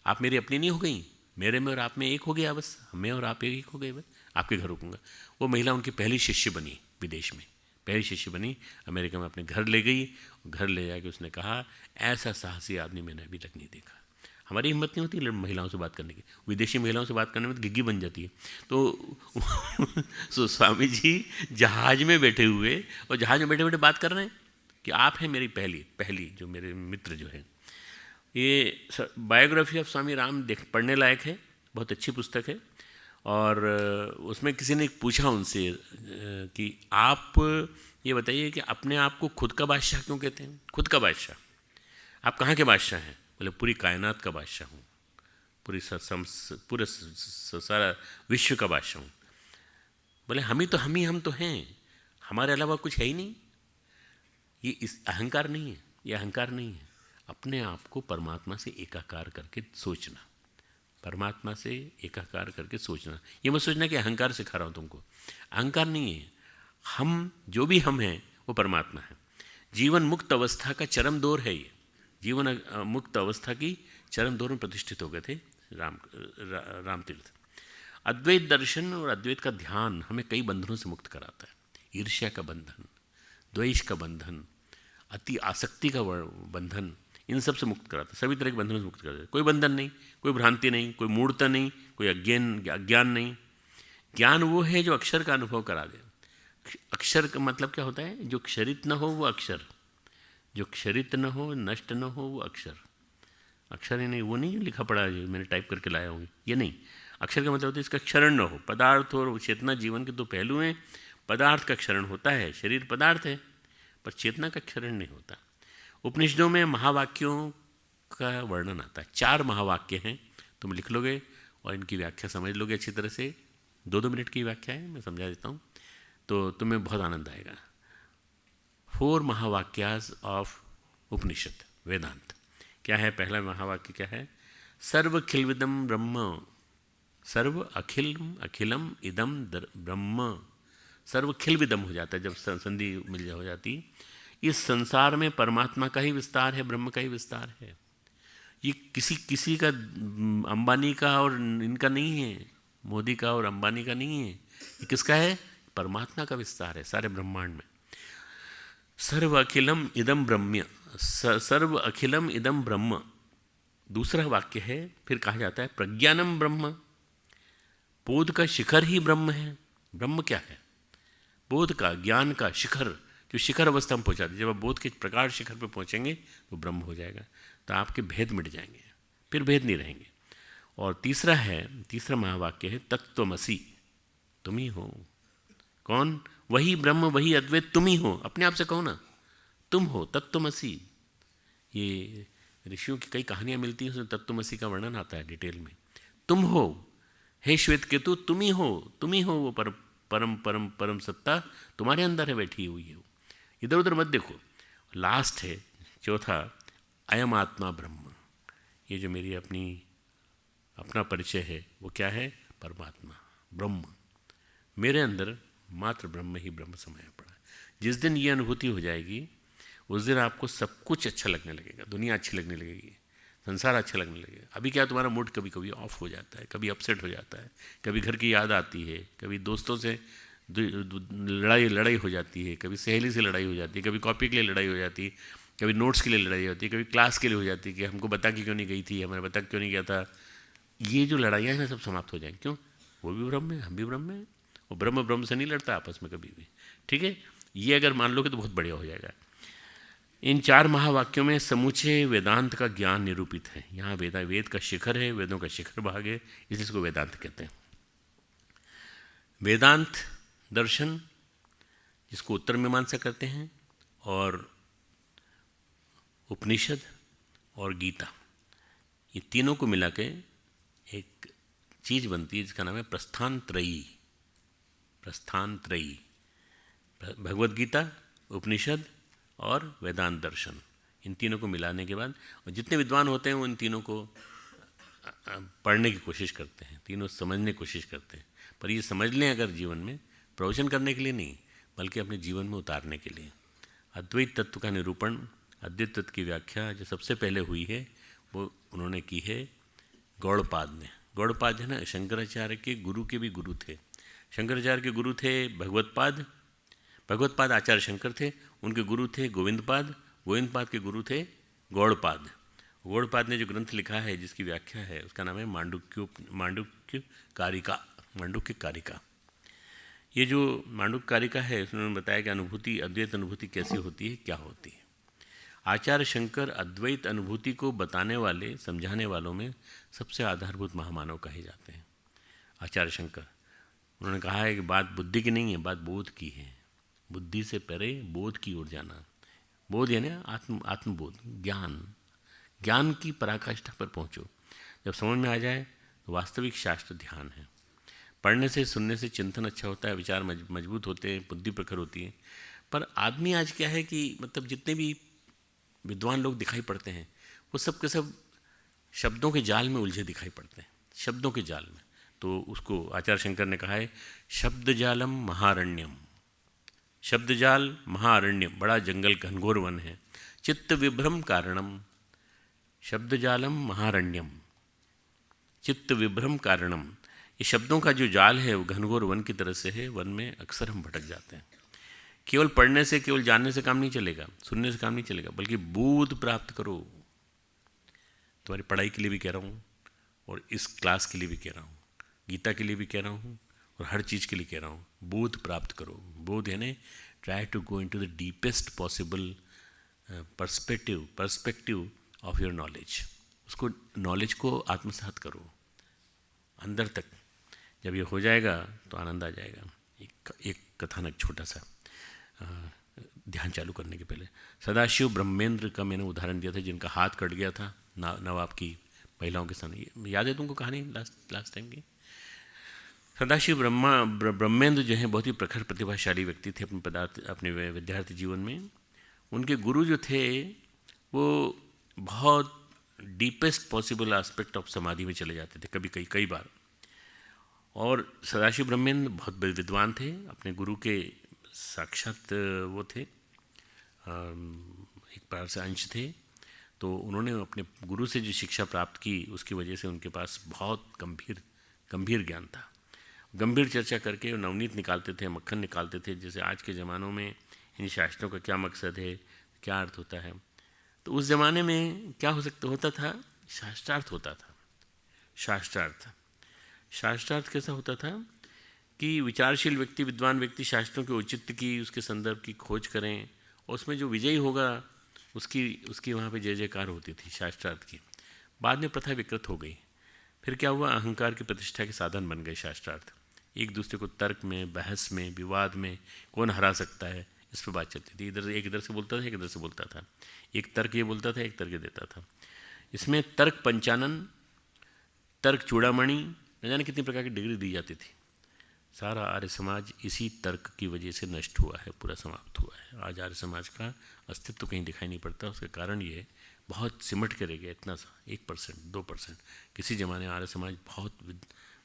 आप मेरी अपनी नहीं हो गई, मेरे में और आप में एक हो गया, बस मैं और आप एक हो गए, बस आपके घर रुकूँगा। वो महिला उनकी पहली शिष्य बनी विदेश में, पहली शिष्य बनी, अमेरिका में अपने घर ले गई, घर ले जाके उसने कहा ऐसा साहसी आदमी मैंने अभी तक नहीं देखा। हमारी हिम्मत नहीं होती महिलाओं से बात करने की, विदेशी महिलाओं से बात करने में तो गिग्गी बन जाती है। तो स्वामी जी जहाज में बैठे हुए और जहाज में बैठे बैठे बात कर रहे हैं कि आप हैं मेरी पहली जो मेरे मित्र जो हैं। ये बायोग्राफी ऑफ स्वामी राम पढ़ने लायक है, बहुत अच्छी पुस्तक है। और उसमें किसी ने पूछा उनसे कि आप ये बताइए कि अपने आप को खुद का बादशाह क्यों कहते हैं? खुद का बादशाह, आप कहाँ के बादशाह हैं? बोले पूरी कायनात का बादशाह हूँ, पूरे सारा विश्व का बादशाह हूँ। बोले हम तो हैं, हमारे अलावा कुछ है ही नहीं। ये इस अहंकार नहीं है, ये अहंकार नहीं है। अपने आप को परमात्मा से एकाकार करके सोचना, परमात्मा से एकाकार करके सोचना। ये मत सोचना कि अहंकार सिखा रहा हूँ तुमको, अहंकार नहीं है। हम जो भी हम हैं वो परमात्मा है। जीवन मुक्त अवस्था का चरम दौर है ये, जीवन मुक्त अवस्था की चरम दौर में प्रतिष्ठित हो गए थे राम तीर्थ। अद्वैत दर्शन और अद्वैत का ध्यान हमें कई बंधनों से मुक्त कराता है। ईर्ष्या का बंधन, द्वेष का बंधन, अति आसक्ति का बंधन, इन सब से मुक्त कराता है, सभी तरह के बंधनों से मुक्त कराता है। कोई बंधन नहीं, कोई भ्रांति नहीं, कोई मूढ़ता नहीं, कोई अज्ञान नहीं। ज्ञान वो है जो अक्षर का अनुभव करा दे। अक्षर का मतलब क्या होता है? जो क्षरित न हो वो अक्षर, जो क्षरित न हो, नष्ट न हो वो अक्षर। अक्षर ही नहीं, वो नहीं लिखा पड़ा है मैंने टाइप करके लाया हूँ, ये नहीं। अक्षर का मतलब होता है इसका क्षरण न हो। पदार्थ और चेतना जीवन के दो पहलू हैं। पदार्थ का क्षरण होता है, शरीर पदार्थ है, पर चेतना का क्षरण नहीं होता। उपनिषदों में महावाक्यों का वर्णन आता है। 4 महावाक्य हैं, तुम लिख लोगे और इनकी व्याख्या समझ लोगे अच्छी तरह से। 2-2 मिनट की व्याख्या है, मैं समझा देता हूँ तो तुम्हें बहुत आनंद आएगा। 4 महावाक्यास ऑफ उपनिषद वेदांत। क्या है पहला महावाक्य? क्या है? सर्व खिलविदम ब्रह्म, सर्व अखिलम इदम ब्रह्म। सर्व खिलविदम हो जाता है जब संधि मिल हो जाती। इस संसार में परमात्मा का ही विस्तार है, ब्रह्म का ही विस्तार है। ये किसी का, अंबानी का और इनका नहीं है, मोदी का और अंबानी का नहीं है। ये किसका है? परमात्मा का विस्तार है सारे ब्रह्मांड में। सर्व अखिलम इदम ब्रह्म, सर्व अखिलम इदम ब्रह्म। दूसरा वाक्य है, फिर कहा जाता है प्रज्ञानम ब्रह्म, बोध का शिखर ही ब्रह्म है। ब्रह्म क्या है? बोध का, ज्ञान का शिखर, जो शिखर अवस्था में पहुँचाते। जब आप बोध के प्रकाश शिखर पर पहुँचेंगे तो ब्रह्म हो जाएगा, तो आपके भेद मिट जाएंगे, फिर भेद नहीं रहेंगे। और तीसरा महावाक्य है तत्त्वमसि, तुम ही हो। कौन? वही ब्रह्म, वही अद्वैत, तुम ही हो। अपने आप से कहो ना, तुम हो तत्त्वमसि। ये ऋषियों की कई कहानियाँ मिलती हैं, उसमें तत्त्वमसि का वर्णन आता है डिटेल में। तुम हो, हे श्वेत केतु, तुम ही हो वो परम सत्ता तुम्हारे अंदर है, बैठी हुई है। इधर उधर मत देखो। लास्ट है चौथा, अयम आत्मा ब्रह्म। ये जो मेरी अपना परिचय है वो क्या है? परमात्मा, ब्रह्म। मेरे अंदर मात्र ब्रह्म ही ब्रह्म समाया पड़ा है। जिस दिन ये अनुभूति हो जाएगी उस दिन आपको सब कुछ अच्छा लगने लगेगा, दुनिया अच्छी लगने लगेगी, संसार अच्छा लगने लगेगा। अभी क्या, तुम्हारा मूड कभी कभी ऑफ हो जाता है, कभी अपसेट हो जाता है, कभी घर की याद आती है, कभी दोस्तों से लड़ाई हो जाती है, कभी सहेली से लड़ाई हो जाती है, कभी कॉपी के लिए लड़ाई हो जाती है, कभी नोट्स के लिए लड़ाई होती है, कभी क्लास के लिए हो जाती है कि हमको बता के क्यों नहीं गई थी, हमें बता क्यों नहीं गया था। ये जो लड़ाइयाँ हैं सब समाप्त हो जाएंगी। क्यों? वो भी ब्रह्म है, हम भी ब्रह्म है। वो ब्रह्म से नहीं लड़ता आपस में कभी भी। ठीक है, ये अगर मान लोगे तो बहुत बढ़िया हो जाएगा। इन 4 महावाक्यों में समूचे वेदांत का ज्ञान निरूपित है। यहाँ वेद का शिखर है, वेदों का शिखर भाग है, इसलिए इसको वेदांत कहते हैं। वेदांत दर्शन, जिसको उत्तर मीमांसा करते हैं, और उपनिषद और गीता, ये तीनों को मिला के एक चीज़ बनती है जिसका नाम है प्रस्थान त्रयी। भगवद गीता, उपनिषद और वेदांत दर्शन, इन तीनों को मिलाने के बाद, और जितने विद्वान होते हैं वो इन तीनों को पढ़ने की कोशिश करते हैं, तीनों समझने की कोशिश करते हैं। पर ये समझ लें अगर जीवन में, प्रवचन करने के लिए नहीं, बल्कि अपने जीवन में उतारने के लिए। अद्वैत तत्व का निरूपण, अद्वैत तत्व की व्याख्या जो सबसे पहले हुई है वो उन्होंने की है गौड़पाद ने। गौड़पाद है ना, शंकराचार्य के गुरु के भी गुरु थे। शंकराचार्य के गुरु थे भगवत्पाद, भगवत्पाद आचार्य शंकर थे, उनके गुरु थे गोविंदपाद, गोविंदपाद के गुरु थे गौड़पाद। गौड़पाद ने जो ग्रंथ लिखा है जिसकी व्याख्या है उसका नाम है मांडुक्य कारिका। ये जो मांडुक्य कारिका है उसमें उन्होंने बताया कि अनुभूति, अद्वैत अनुभूति कैसे होती है, क्या होती है। आचार्य शंकर अद्वैत अनुभूति को बताने वाले, समझाने वालों में सबसे आधारभूत महामानव कहे जाते हैं आचार्य शंकर। उन्होंने कहा है कि बात बुद्धि की नहीं है, बात बोध की है। बुद्धि से परे बोध की ओर जाना। बोध यानी आत्मबोध, ज्ञान की पराकाष्ठा पर पहुँचो। जब समझ में आ जाए तो वास्तविक शास्त्र ध्यान है। पढ़ने से, सुनने से चिंतन अच्छा होता है, विचार मजबूत होते हैं, बुद्धि प्रखर होती है। पर आदमी आज क्या है कि मतलब जितने भी विद्वान लोग दिखाई पड़ते हैं वो सब के सब शब्दों के जाल में उलझे दिखाई पड़ते हैं, शब्दों के जाल में। तो उसको आचार्य शंकर ने कहा है शब्द जालम महारण्यम। शब्द जाल महारण्यम, बड़ा जंगल घनघोर वन है। चित्त विभ्रम कारणम। शब्द जालम महारण्यम, चित्त विभ्रम कारणम। ये शब्दों का जो जाल है वो घनघोर वन की तरह से है। वन में अक्सर हम भटक जाते हैं। केवल पढ़ने से, केवल जानने से काम नहीं चलेगा, सुनने से काम नहीं चलेगा, बल्कि बोध प्राप्त करो। तुम्हारी पढ़ाई के लिए भी कह रहा हूँ और इस क्लास के लिए भी कह रहा हूँ, गीता के लिए भी कह रहा हूँ और हर चीज़ के लिए कह रहा हूँ, बोध प्राप्त करो। बोध यानी try to go into the deepest possible perspective of your knowledge. उसको, नॉलेज को आत्मसात करो अंदर तक। जब ये हो जाएगा तो आनंद आ जाएगा। एक कथानक छोटा सा ध्यान चालू करने के पहले। सदाशिव ब्रह्मेंद्र का मैंने उदाहरण दिया था, जिनका हाथ कट गया था नवाब की महिलाओं के सामने। याद है तुमको कहानी लास्ट टाइम की? सदाशिव ब्रह्मेंद्र जो है बहुत ही प्रखर प्रतिभाशाली व्यक्ति थे अपने विद्यार्थी जीवन में। उनके गुरु जो थे वो बहुत डीपेस्ट पॉसिबल एस्पेक्ट ऑफ समाधि में चले जाते थे कई बार। और सदाशिव ब्रह्मेंद्र बहुत विद्वान थे, अपने गुरु के साक्षात वो थे, एक प्रकार से अंश थे। तो उन्होंने अपने गुरु से जो शिक्षा प्राप्त की उसकी वजह से उनके पास बहुत गंभीर ज्ञान था। गंभीर चर्चा करके नवनीत निकालते थे, मक्खन निकालते थे। जैसे आज के ज़मानों में इन शास्त्रों का क्या मकसद है, क्या अर्थ होता है, तो उस ज़माने में क्या होता था, शास्त्रार्थ होता था। शास्त्रार्थ कैसा होता था कि विचारशील व्यक्ति, विद्वान व्यक्ति शास्त्रों के औचित्य की, उसके संदर्भ की खोज करें और उसमें जो विजयी होगा उसकी वहाँ पे जय जयकार होती थी शास्त्रार्थ की। बाद में प्रथा विकृत हो गई। फिर क्या हुआ, अहंकार की प्रतिष्ठा के साधन बन गए शास्त्रार्थ। एक दूसरे को तर्क में, बहस में, विवाद में कौन हरा सकता है, इस पर बात चलती थी। एक इधर से बोलता था, एक इधर से बोलता था। एक तर्क ये बोलता था, एक तर्क ये देता था। इसमें तर्क पंचानन, तर्क चूड़ामणि, न जाने कितनी प्रकार की डिग्री दी जाती थी। सारा आर्य समाज इसी तर्क की वजह से नष्ट हुआ है, पूरा समाप्त हुआ है। आज आर्य समाज का अस्तित्व कहीं दिखाई नहीं पड़ता। उसका कारण ये बहुत सिमट के रह गया, इतना सा 1%, 2%। किसी ज़माने आर्य समाज बहुत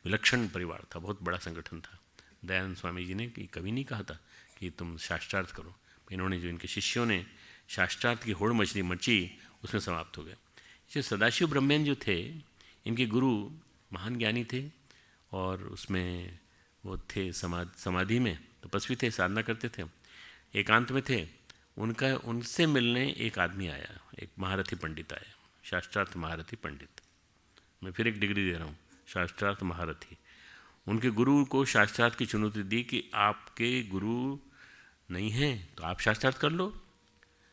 विलक्षण परिवार था, बहुत बड़ा संगठन था। दयानंद स्वामी जी ने कभी नहीं कहा था कि तुम शास्त्रार्थ करो। इन्होंने जो इनके शिष्यों ने शास्त्रार्थ की होड़ मची उसमें समाप्त हो गए। जो सदाशिव ब्रह्मेंद्र जो थे, इनके गुरु महान ज्ञानी थे और उसमें वो थे समाधि में तपस्वी थे, साधना करते थे, एकांत में थे। उनसे मिलने एक आदमी आया, एक महारथी पंडित आया, शास्त्रार्थ महारथी पंडित। मैं फिर एक डिग्री दे रहा हूँ, शास्त्रार्थ महारथी। उनके गुरु को शास्त्रार्थ की चुनौती दी कि आपके गुरु नहीं हैं तो आप शास्त्रार्थ कर लो।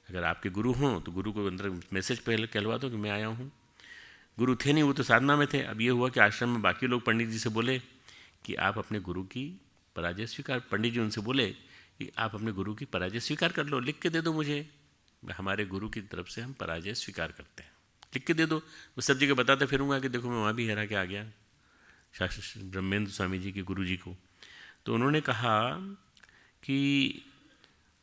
अगर आपके गुरु हों तो गुरु को अंदर मैसेज पहले कहलवा दो कि मैं आया हूँ। गुरु थे नहीं, वो तो साधना में थे। अब ये हुआ कि आश्रम में बाकी लोग पंडित जी से बोले कि आप अपने गुरु की पराजय स्वीकार, पंडित जी उनसे बोले कि आप अपने गुरु की पराजय स्वीकार कर लो, लिख के दे दो मुझे, हमारे गुरु की तरफ से हम पराजय स्वीकार करते हैं, लिख के दे दो। मैं सब जगह बताता फिरूंगा कि देखो मैं वहाँ भी हरा के आ गया शास्त्र ब्रह्मेंद्र स्वामी जी के गुरु जी को। तो उन्होंने कहा कि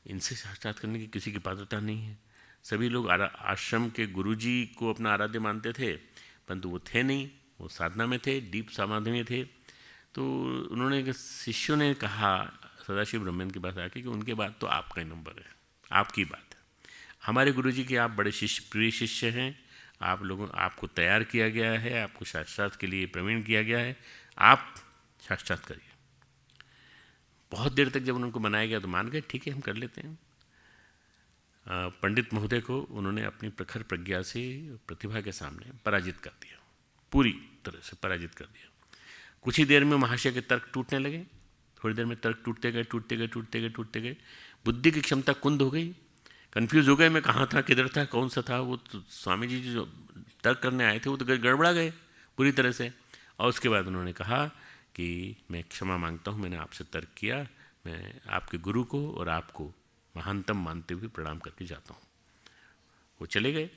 इनसे शास्त्रार्थ करने की किसी की पात्रता नहीं है। सभी लोग आश्रम के गुरुजी को अपना आराध्य मानते थे, परंतु वो थे नहीं, वो साधना में थे, डीप समाधि में थे। तो उन्होंने, शिष्यों ने कहा सदाशिव ब्रह्मेंद्र के पास आके कि उनके बाद तो आपका ही नंबर है, आपकी बात है। हमारे गुरुजी के आप बड़े प्रिय शिष्य हैं, आपको तैयार किया गया है, आपको शास्त्रार्थ के लिए प्रवीण किया गया है, आप शास्त्रार्थ करिए। बहुत देर तक जब उनको मनाया गया तो मान गए, ठीक है हम कर लेते हैं। पंडित महोदय को उन्होंने अपनी प्रखर प्रज्ञा से प्रतिभा के सामने पराजित कर दिया, पूरी तरह से पराजित कर दिया। कुछ ही देर में महाशय के तर्क टूटने लगे, थोड़ी देर में तर्क टूटते गए टूटते गए टूटते गए टूटते गए, बुद्धि की क्षमता कुंद हो गई, कन्फ्यूज़ हो गए मैं कहाँ था, किधर था, कौन सा था। वो तो स्वामी जी जो तर्क करने आए थे वो तो गड़बड़ा गए पूरी तरह से। और उसके बाद उन्होंने कहा कि मैं क्षमा मांगता हूँ, मैंने आपसे तर्क किया, मैं आपके गुरु को और आपको महानतम मानते हुए प्रणाम करके जाता हूँ। वो चले गए।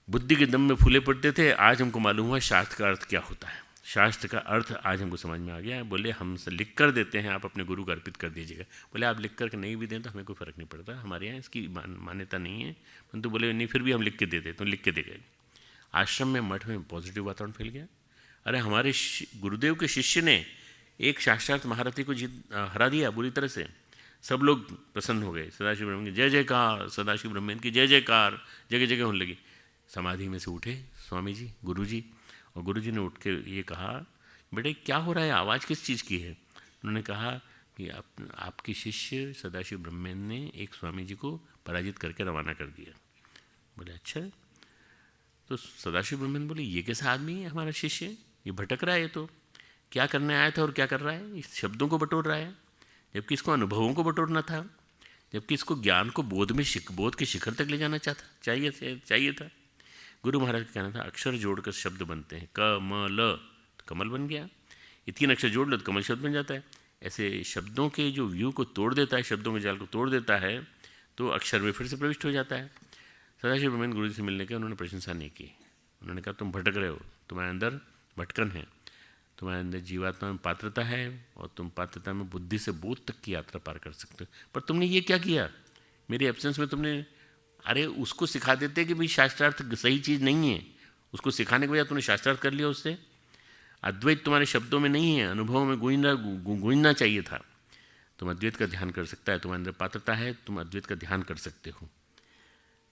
बुद्धि के दम में फूले पड़ते थे, आज हमको मालूम हुआ शास्त्र का अर्थ क्या होता है। शास्त्र का अर्थ आज हमको समझ में आ गया है। बोले हम लिख कर देते हैं, आप अपने गुरु को अर्पित कर दीजिएगा। बोले आप लिख कर नहीं भी दें तो हमें कोई फ़र्क नहीं पड़ता, हमारे यहाँ इसकी मान्यता नहीं है। परंतु बोले नहीं फिर भी हम लिख के दे दें, तो लिख के दे गए। आश्रम में मठ में पॉजिटिव वातावरण फैल गया। अरे हमारे गुरुदेव के शिष्य ने एक शास्त्रार्थ महारथी को हरा दिया बुरी तरह से। सब लोग प्रसन्न हो गए, सदाशिव ब्रह्मन की जय जयकार, सदाशिव ब्रह्मन की जय जयकार जगह जगह होने लगी। समाधि में से उठे स्वामी जी, गुरु जी, और गुरु जी ने उठ के ये कहा बेटे क्या हो रहा है, आवाज़ किस चीज़ की है। उन्होंने कहा कि आपके शिष्य सदाशिव ब्रह्मन ने एक स्वामी जी को पराजित करके रवाना कर दिया। बोले अच्छा। तो सदाशिव ब्रह्मन बोले ये कैसा आदमी है हमारा शिष्य, ये भटक रहा है, ये तो क्या करने आया था और क्या कर रहा है, इस शब्दों को बटोर रहा है, जबकि इसको अनुभवों को बटोरना था, जबकि इसको ज्ञान को बोध के शिखर तक ले जाना चाहिए था। गुरु महाराज का कहना था अक्षर जोड़कर शब्द बनते हैं, क म ल तो कमल बन गया, ये 3 अक्षर जोड़ लो तो कमल शब्द बन जाता है। ऐसे शब्दों के जो व्यू को तोड़ देता है, शब्दों के जाल को तोड़ देता है, तो अक्षर में फिर से प्रविष्ट हो जाता है। सदाशिव ब्रह्मन गुरु जी से मिलने के उन्होंने प्रशंसा नहीं की। उन्होंने कहा तुम भटक रहे हो, तुम्हारे अंदर भटकन है, तुम्हारे अंदर जीवात्मा में पात्रता है और तुम पात्रता में बुद्धि से बोध तक की यात्रा पार कर सकते हो। पर तुमने ये क्या किया मेरी एब्सेंस में, तुमने अरे उसको सिखा देते कि भाई शास्त्रार्थ सही चीज़ नहीं है, उसको सिखाने के बजाय तुमने शास्त्रार्थ कर लिया उससे। अद्वैत तुम्हारे शब्दों में नहीं है, अनुभव में गूंजना चाहिए था। तुम अद्वैत का ध्यान कर सकता है, तुम्हारे अंदर पात्रता है, तुम अद्वैत का ध्यान कर सकते हो।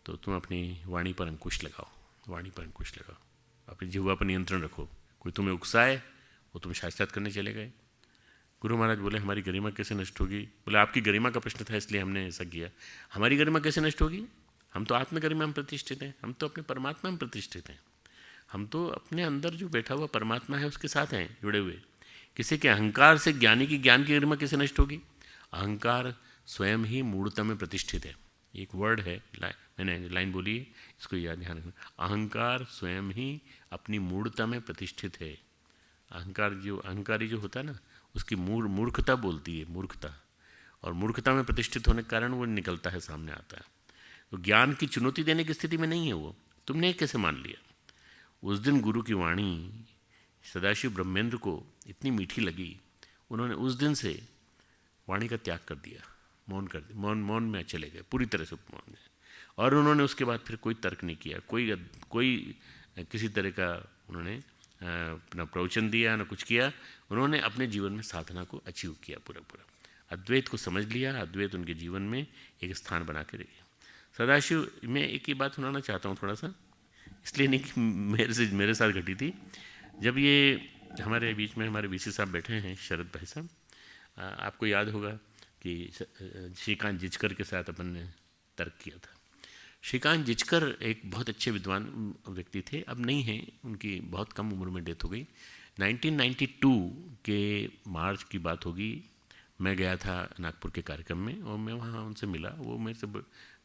तो तुम अपनी वाणी पर अंकुश लगाओ, वाणी पर अंकुश लगाओ, अपनी जिह्वा पर नियंत्रण रखो। कोई तुम्हें उकसाए वो तुम शास्त्रार्थ करने चले गए। गुरु महाराज बोले हमारी गरिमा कैसे नष्ट होगी। बोले आपकी गरिमा का प्रश्न था इसलिए हमने ऐसा किया। हमारी गरिमा कैसे नष्ट होगी, हम तो आत्म गरिमा में प्रतिष्ठित हैं, हम तो अपने परमात्मा में प्रतिष्ठित हैं, हम तो अपने अंदर जो बैठा हुआ परमात्मा है उसके साथ हैं जुड़े हुए। किसी के अहंकार से ज्ञानी की ज्ञान की गरिमा कैसे नष्ट होगी। अहंकार स्वयं ही मूढ़ता में प्रतिष्ठित है। एक वर्ड है, मैंने लाइन बोली है, इसको याद ध्यान रखना। अहंकार स्वयं ही अपनी मूढ़ता में प्रतिष्ठित है। अहंकारी जो होता है ना, उसकी मूर्खता बोलती है, मूर्खता, और मूर्खता में प्रतिष्ठित होने के कारण वो निकलता है, सामने आता है। तो ज्ञान की चुनौती देने की स्थिति में नहीं है वो। तुमने कैसे मान लिया। उस दिन गुरु की वाणी सदाशिव ब्रह्मेंद्र को इतनी मीठी लगी, उन्होंने उस दिन से वाणी का त्याग कर दिया, मौन कर दिया, मौन में चले गए पूरी तरह से मौन में। और उन्होंने उसके बाद फिर कोई तर्क नहीं किया, कोई किसी तरह का उन्होंने अपना प्रवचन दिया ना कुछ किया। उन्होंने अपने जीवन में साधना को अचीव किया, पूरा अद्वैत को समझ लिया। अद्वैत उनके जीवन में एक स्थान बना के रह गया। सदाशिव में एक ही बात सुनाना चाहता हूँ थोड़ा सा, इसलिए नहीं कि मेरे साथ घटी थी। जब ये हमारे बीच में हमारे वीसी साहब बैठे हैं, शरद भाई साहब, आपको याद होगा कि श्रीकांत जिचकर के साथ अपन ने तर्क किया था। श्रीकांत जिचकर एक बहुत अच्छे विद्वान व्यक्ति थे, अब नहीं हैं, उनकी बहुत कम उम्र में डेथ हो गई। 1992 के मार्च की बात होगी, मैं गया था नागपुर के कार्यक्रम में और मैं वहाँ उनसे मिला। वो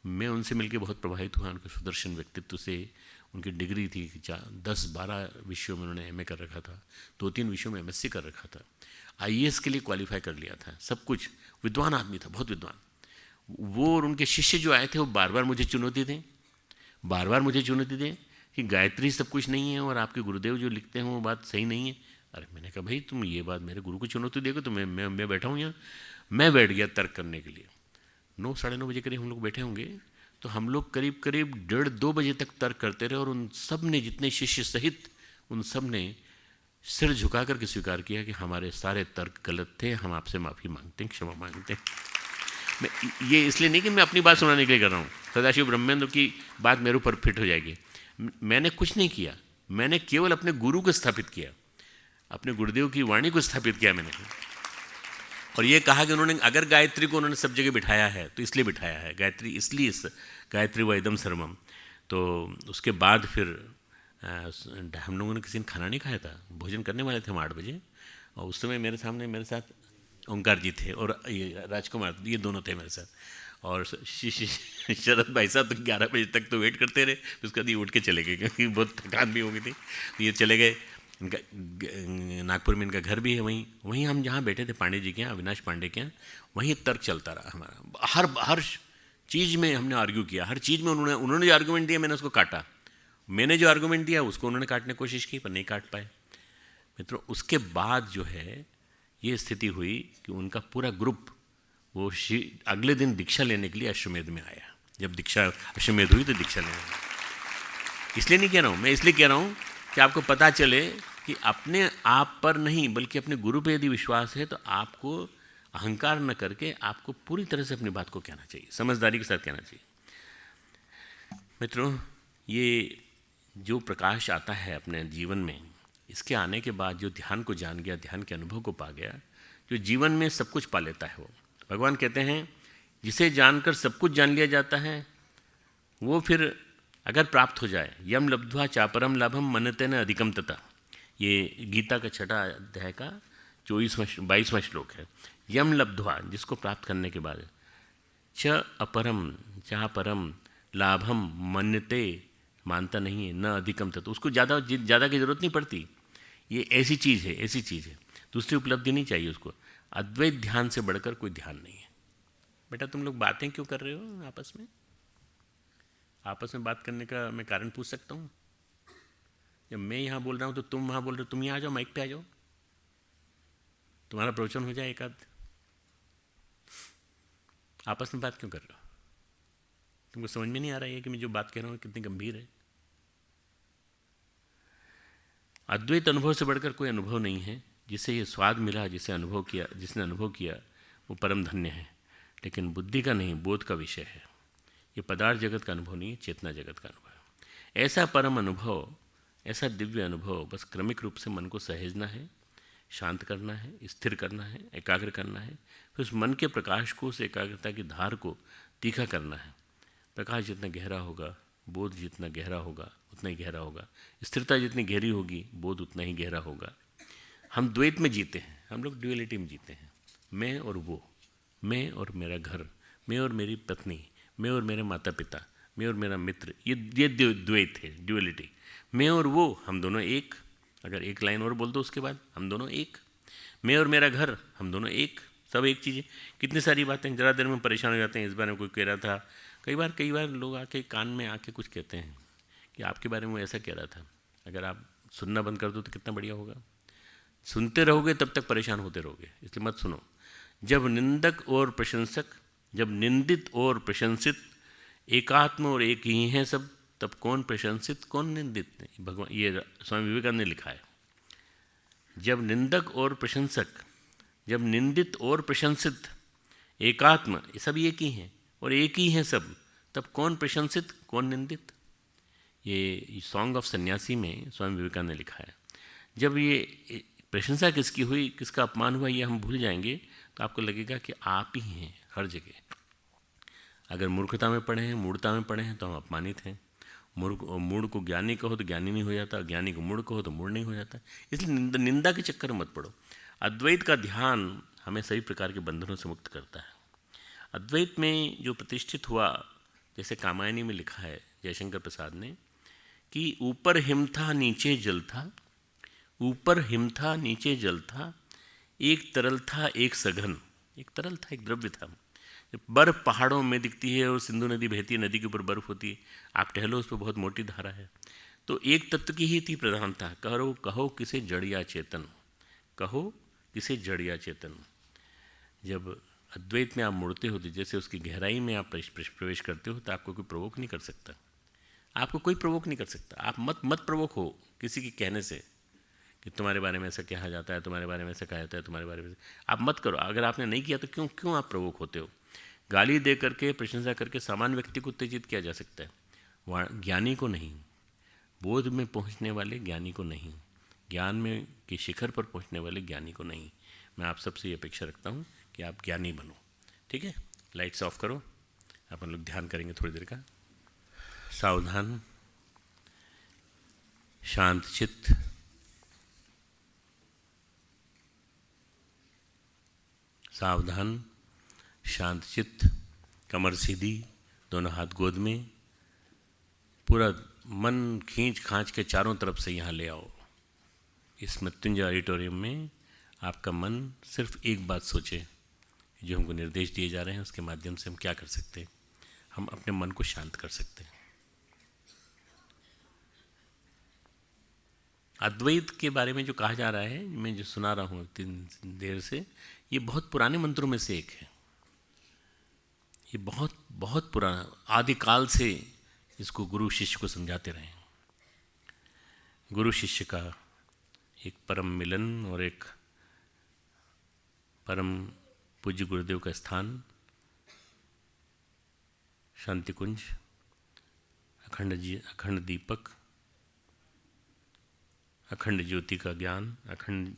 मैं उनसे मिलकर बहुत प्रभावित हुआ उनके सुदर्शन व्यक्तित्व से। उनकी डिग्री थी 10-12 विषयों में उन्होंने एमए कर रखा था, 2-3 विषयों में एमएससी कर रखा था, आईएएस के लिए क्वालिफाई कर लिया था, सब कुछ। विद्वान आदमी था, बहुत विद्वान। वो और उनके शिष्य जो आए थे वो बार बार मुझे चुनौती दें कि गायत्री सब कुछ नहीं है और आपके गुरुदेव जो लिखते हैं वो बात सही नहीं है। अरे मैंने कहा भाई तुम ये बात मेरे गुरु को चुनौती देगा तो मैं बैठा हूँ यहाँ। मैं बैठ गया तर्क करने के लिए। 9-9:30 बजे करीब हम लोग बैठे होंगे, तो हम लोग करीब 1:30-2 बजे तक तर्क करते रहे। और उन सब ने, जितने शिष्य सहित, उन सब ने सिर झुका करके स्वीकार किया कि हमारे सारे तर्क गलत थे, हम आपसे माफ़ी मांगते हैं, क्षमा मांगते हैं। मैं ये इसलिए नहीं कि मैं अपनी बात सुनाने के लिए कर रहा हूँ, सदाशिव ब्रह्मेंद्र की बात मेरे ऊपर फिट हो जाएगी। मैंने कुछ नहीं किया, मैंने केवल अपने गुरु को स्थापित किया, अपने गुरुदेव की वाणी को स्थापित किया मैंने। और ये कहा कि उन्होंने अगर गायत्री को उन्होंने सब जगह बिठाया है तो इसलिए बिठाया है, गायत्री इसलिए इस गायत्री व इदम सर्वम। तो उसके बाद फिर हम लोगों ने किसी ने खाना नहीं खाया था, भोजन करने वाले थे हम 8 बजे, और उस समय मेरे सामने मेरे साथ ओंकार जी थे और ये राजकुमार, ये दोनों थे मेरे साथ, और शरद भाई साहब तो 11 बजे तक तो वेट करते रहे, उसके बाद ये उठ के चले गए क्योंकि बहुत थकान भी हो गई थी। तो ये चले गए, इनका नागपुर में इनका घर भी है, वहीं हम जहाँ बैठे थे पांडे जी के यहाँ, अविनाश पांडे के यहाँ, वहीं तर्क चलता रहा हमारा। हर चीज़ में हमने आर्ग्यू किया, हर चीज़ में उन्होंने जो आर्गूमेंट दिया मैंने उसको काटा, मैंने जो आर्गूमेंट दिया उसको उन्होंने काटने की कोशिश की पर नहीं काट पाए। मित्रों, उसके बाद जो है ये स्थिति हुई कि उनका पूरा ग्रुप वो अगले दिन दीक्षा लेने के लिए अश्वमेध में आया। जब दीक्षा अश्वमेध हुई तो दीक्षा लेने आया। इसलिए नहीं कह रहा हूँ मैं, इसलिए कह रहा हूँ कि आपको पता चले कि अपने आप पर नहीं बल्कि अपने गुरु पे यदि विश्वास है तो आपको अहंकार न करके आपको पूरी तरह से अपनी बात को कहना चाहिए, समझदारी के साथ कहना चाहिए। मित्रों, ये जो प्रकाश आता है अपने जीवन में, इसके आने के बाद जो ध्यान को जान गया, ध्यान के अनुभव को पा गया, जो जीवन में सब कुछ पा लेता है वो। भगवान कहते हैं जिसे जानकर सब कुछ जान लिया जाता है वो फिर अगर प्राप्त हो जाए, यम लब्ध्वा चापरम लाभम मनते न अधिकम तथा, ये गीता का 6 अध्याय का 22वां श्लोक है। यम लब्ध्वा, जिसको प्राप्त करने के बाद, च अपरम चापरम लाभम मनते, मानता नहीं है, न अधिकम तथा, उसको ज़्यादा की ज़रूरत नहीं पड़ती, ये ऐसी चीज़ है, ऐसी चीज़ है, दूसरी उपलब्धि नहीं चाहिए उसको। अद्वैत ध्यान से बढ़कर कोई ध्यान नहीं है। बेटा तुम लोग बातें क्यों कर रहे हो आपस में? आपस में बात करने का मैं कारण पूछ सकता हूँ? जब मैं यहाँ बोल रहा हूँ तो तुम वहाँ बोल रहे हो, तुम यहाँ आ जाओ, माइक पे आ जाओ, तुम्हारा प्रवचन हो जाए एक आध। आपस में बात क्यों कर रहे हो? तुमको समझ में नहीं आ रहा है कि मैं जो बात कह रहा हूँ कितनी गंभीर है? अद्वैत अनुभव से बढ़कर कोई अनुभव नहीं है। जिसे ये स्वाद मिला, जिसने अनुभव किया वो परम धन्य है, लेकिन बुद्धि का नहीं, बोध का विषय है। ये पदार्थ जगत का अनुभव नहीं है, चेतना जगत का अनुभव है। ऐसा परम अनुभव, ऐसा दिव्य अनुभव बस क्रमिक रूप से मन को सहेजना है, शांत करना है, स्थिर करना है, एकाग्र करना है, फिर उस मन के प्रकाश को, उस एकाग्रता की धार को तीखा करना है। प्रकाश जितना गहरा होगा, बोध जितना गहरा होगा उतना ही गहरा होगा, स्थिरता जितनी गहरी होगी बोध उतना ही गहरा होगा। हम द्वैत में जीते हैं, हम लोग ड्यूअलिटी में जीते हैं। मैं और वो, मैं और मेरा घर, मैं और मेरी पत्नी, मैं और मेरे माता पिता, मैं और मेरा मित्र, ये द्वैत है, ड्यूअलिटी। मैं और वो, हम दोनों एक। अगर एक लाइन और बोल दो उसके बाद, हम दोनों एक। मैं और मेरा घर, हम दोनों एक, सब एक चीज़ है। कितनी सारी बातें, ज़रा देर में परेशान हो जाते हैं। इस बारे में कोई कह रहा था, कई बार लोग आके कान में आके कुछ कहते हैं कि आपके बारे में ऐसा कह रहा था। अगर आप सुनना बंद कर दो तो कितना बढ़िया होगा। सुनते रहोगे तब तक परेशान होते रहोगे, इसलिए मत सुनो। जब निंदक और प्रशंसक, जब निंदित और प्रशंसित एकात्म और एक ही हैं सब, तब कौन प्रशंसित कौन निंदित नहीं। भगवान, ये स्वामी विवेकानंद ने लिखा है। जब निंदक और प्रशंसक, जब निंदित और प्रशंसित एकात्म, ये सब एक ही हैं और एक ही हैं सब, तब कौन प्रशंसित कौन निंदित। ये सॉन्ग ऑफ सन्यासी में स्वामी विवेकानंद ने लिखा है। जब ये प्रशंसा किसकी हुई, किसका अपमान हुआ, ये हम भूल जाएंगे तो आपको लगेगा कि आप ही हैं हर जगह। अगर मूर्खता में पढ़े हैं, मूढ़ता में पढ़े हैं तो हम अपमानित हैं। मूढ़ को ज्ञानी कहो तो ज्ञानी नहीं हो जाता, ज्ञानी को मूढ़ कहो तो मूढ़ नहीं हो जाता। इसलिए निंदा के चक्कर में मत पड़ो। अद्वैत का ध्यान हमें सभी प्रकार के बंधनों से मुक्त करता है। अद्वैत में जो प्रतिष्ठित हुआ, जैसे कामायनी में लिखा है जयशंकर प्रसाद ने, कि ऊपर हिम था नीचे जल था, ऊपर हिम था नीचे जल था, एक तरल था एक सघन। एक तरल था, एक द्रव्य था। जब बर्फ पहाड़ों में दिखती है और सिंधु नदी बहती है, नदी के ऊपर बर्फ होती है, आप टहलो उस पर बहुत मोटी धारा है, तो एक तत्व की ही थी प्रधानता। कहो किसे जड़ या चेतन, कहो किसे जड़ या चेतन। जब अद्वैत में आप मुड़ते हो तो जैसे उसकी गहराई में आप प्रवेश करते हो तो आपको कोई प्रवोक नहीं कर सकता, आपको कोई प्रवोक नहीं कर सकता। आप मत प्रवोक हो किसी के कहने से कि तुम्हारे बारे में ऐसा कहा जाता है, तुम्हारे बारे में ऐसा कहा जाता है, तुम्हारे बारे में आप मत करो। अगर आपने नहीं किया तो क्यों आप प्रवोक होते हो। गाली दे करके, प्रशंसा करके सामान्य व्यक्ति को उत्तेजित किया जा सकता है, वहाँ ज्ञानी को नहीं। बोध में पहुँचने वाले ज्ञानी को नहीं, ज्ञान में के शिखर पर पहुँचने वाले ज्ञानी को नहीं। मैं आप सबसे ये अपेक्षा रखता हूँ कि आप ज्ञानी बनो। ठीक है, लाइट्स ऑफ करो, अपन लोग ध्यान करेंगे थोड़ी देर का। सावधान, शांत चित्त, सावधान, शांत चित्त, कमर सीधी, दोनों हाथ गोद में, पूरा मन खींच खांच के चारों तरफ से यहाँ ले आओ। इस मृत्युंजय ऑडिटोरियम में आपका मन सिर्फ एक बात सोचे, जो हमको निर्देश दिए जा रहे हैं उसके माध्यम से हम क्या कर सकते हैं, हम अपने मन को शांत कर सकते हैं। अद्वैत के बारे में जो कहा जा रहा है, मैं जो सुना रहा हूँ 3 देर से, ये बहुत पुराने मंत्रों में से एक है। ये बहुत बहुत पुराना, आदिकाल से इसको गुरु शिष्य को समझाते रहे। गुरु शिष्य का एक परम मिलन और एक परम पूज्य गुरुदेव का स्थान, शांति कुंज, अखंड दीपक, अखंड ज्योति का ज्ञान, अखंड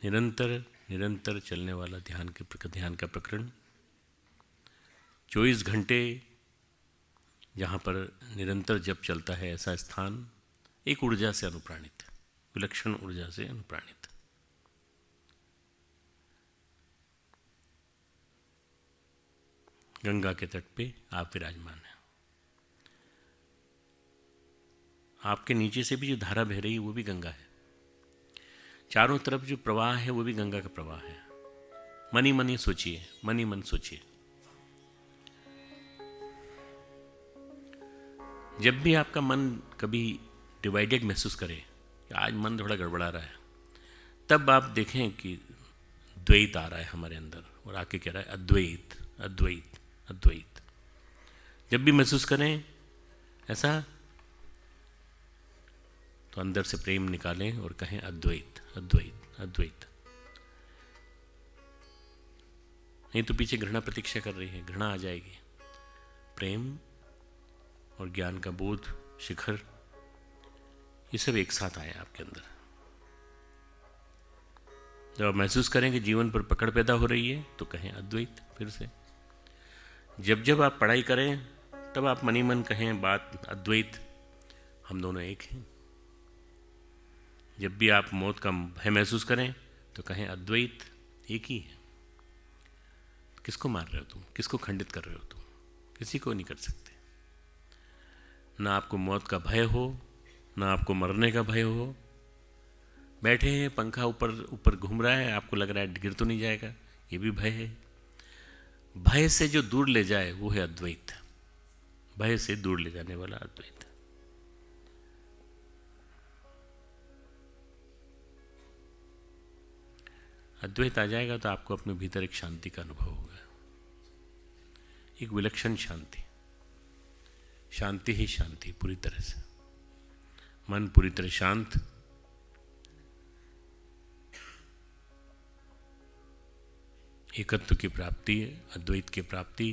निरंतर चलने वाला ध्यान का प्रकरण, 24 घंटे जहाँ पर निरंतर जप चलता है, ऐसा स्थान एक ऊर्जा से अनुप्राणित, विलक्षण ऊर्जा से अनुप्राणित। गंगा के तट पे आप विराजमान हैं। आपके नीचे से भी जो धारा बह रही है वो भी गंगा है। चारों तरफ जो प्रवाह है वो भी गंगा का प्रवाह है। मन ही मन सोचिए, मन ही मन सोचिए। जब भी आपका मन कभी डिवाइडेड महसूस करे कि आज मन थोड़ा गड़बड़ा रहा है, तब आप देखें कि द्वैत आ रहा है हमारे अंदर और आके कह रहा है अद्वैत अद्वैत अद्वैत। जब भी महसूस करें ऐसा, तो अंदर से प्रेम निकालें और कहें अद्वैत अद्वैत अद्वैत। नहीं तो पीछे घृणा प्रतीक्षा कर रही है, घृणा आ जाएगी। प्रेम और ज्ञान का बोध, शिखर, ये सब एक साथ आए आपके अंदर। जब आप महसूस करें कि जीवन पर पकड़ पैदा हो रही है, तो कहें अद्वैत फिर से। जब आप पढ़ाई करें, तब आप मन ही मन कहें बात अद्वैत, हम दोनों एक हैं। जब भी आप मौत का भय महसूस करें, तो कहें अद्वैत एक ही है। किसको मार रहे हो तुम, किसको खंडित कर रहे हो तुम? किसी को नहीं कर सकते। ना आपको मौत का भय हो, ना आपको मरने का भय हो। बैठे हैं, पंखा ऊपर ऊपर घूम रहा है, आपको लग रहा है गिर तो नहीं जाएगा, ये भी भय है। भय से जो दूर ले जाए वो है अद्वैत। भय से दूर ले जाने वाला अद्वैत। अद्वैत आ जाएगा तो आपको अपने भीतर एक शांति का अनुभव होगा, एक विलक्षण शांति। शांति ही शांति, पूरी तरह से मन पूरी तरह शांत। एकत्व की प्राप्ति, अद्वैत की प्राप्ति,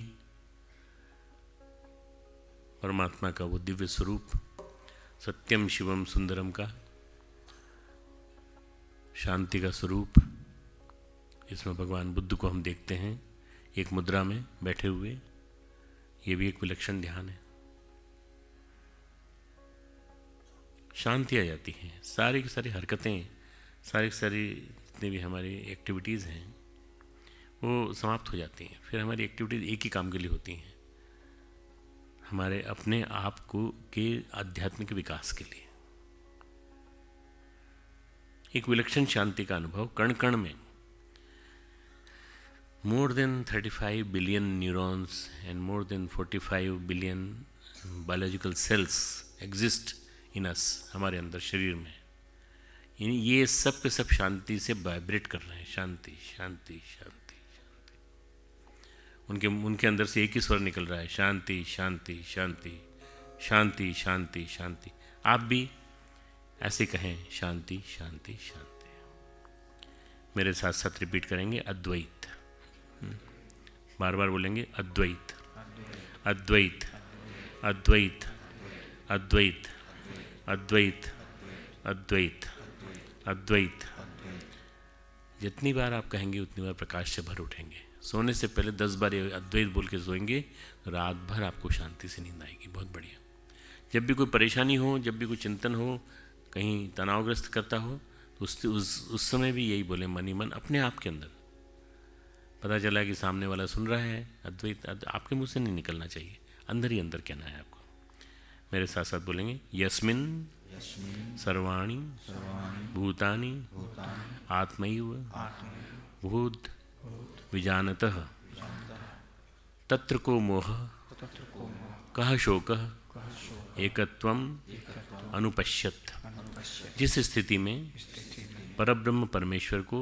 परमात्मा का वो दिव्य स्वरूप, सत्यम शिवम सुंदरम का शांति का स्वरूप। इसमें भगवान बुद्ध को हम देखते हैं एक मुद्रा में बैठे हुए। ये भी एक विलक्षण ध्यान है। शांति आ जाती है, सारी की सारी हरकतें, सारी की सारी जितनी भी हमारी एक्टिविटीज़ हैं वो समाप्त हो जाती हैं। फिर हमारी एक्टिविटीज़ एक ही काम के लिए होती हैं, हमारे अपने आप को के आध्यात्मिक विकास के लिए। एक विलक्षण शांति का अनुभव कण कण में। More than 35 billion neurons and more than 45 billion biological cells exist in us, हमारे अंदर शरीर में। ये सब के सब शांति से वाइब्रेट कर रहे हैं, शांति शांति शांति शांति। उनके अंदर से एक ही स्वर निकल रहा है, शांति शांति शांति शांति शांति शांति। आप भी ऐसे कहें, शांति शांति शांति। मेरे साथ साथ रिपीट करेंगे, अद्वैत। बार बार बोलेंगे, अद्वैत अद्वैत अद्वैत अद्वैत अद्वैत अद्वैत अद्वैत। जितनी बार आप कहेंगे उतनी बार प्रकाश से भर उठेंगे। सोने से पहले 10 बार ये अद्वैत बोल के सोएंगे, रात भर आपको शांति से नींद आएगी। बहुत बढ़िया। जब भी कोई परेशानी हो, जब भी कोई चिंतन हो, कहीं तनावग्रस्त करता हो, तो उस समय भी यही बोले मन ही मन अपने आप के अंदर। पता चला कि सामने वाला सुन रहा है, अद्वैत आपके मुंह से नहीं निकलना चाहिए, अंदर ही अंदर कहना है आपको। मेरे साथ साथ बोलेंगे यस्मिन सर्वाणि भूतानि आत्मैव भूत विजानतः तत्र को मोह कह शोकः एकत्वम अनुपश्यत। जिस स्थिति में परब्रह्म परमेश्वर को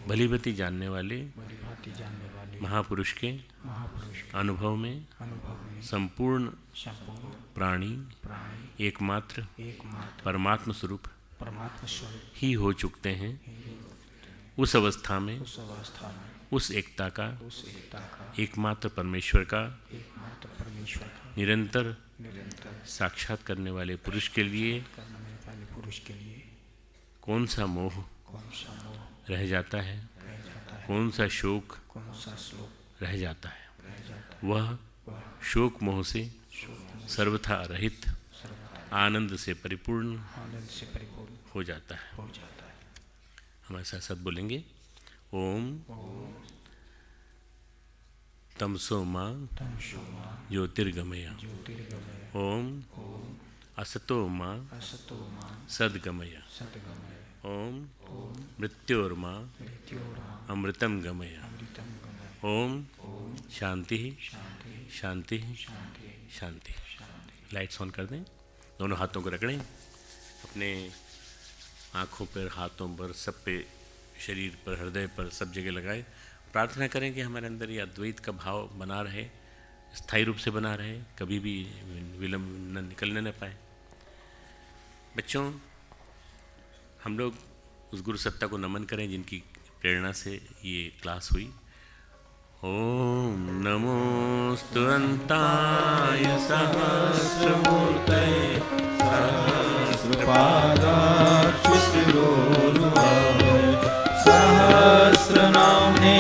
भलीभांति जानने वाले महापुरुष के अनुभव में संपूर्ण प्राणी एकमात्र परमात्म स्वरूप ही हो चुकते हैं, उस अवस्था में उस एकता का एकमात्र परमेश्वर का निरंतर साक्षात करने वाले पुरुष के लिए कौन सा मोह रह जाता है, कौन सा शोक रह जाता है। वह शोक मोह से सर्वथा रहित आनंद से परिपूर्ण हो जाता है। हमारे साथ साथ बोलेंगे ओम तमसो मां ज्योतिर्गमय, ओम असतो मां सद्गमय, ओम मृत्योर्मा अमृतम गमय, ओम शांति शांति शांति। लाइट्स ऑन कर दें, दोनों हाथों को रगड़ें, अपने आँखों पर, हाथों पर, सब पे, शरीर पर, हृदय पर, सब जगह लगाए। प्रार्थना करें कि हमारे अंदर ये अद्वैत का भाव बना रहे, स्थायी रूप से बना रहे, कभी भी विलम्ब न निकलने न पाए। बच्चों, हम लोग उस गुरु सत्ता को नमन करें जिनकी प्रेरणा से ये क्लास हुई। ओम नमोस्तु अन्ताय सहस्रमूर्तये सहस्रपादाक्षिशिरोरुहाय सहस्रनाम्ने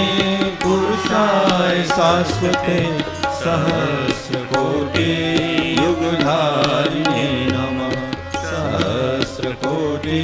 पुरुषाय शाश्वते सहस्रकोटि युगधारिणे नमः। सहस्रकोटि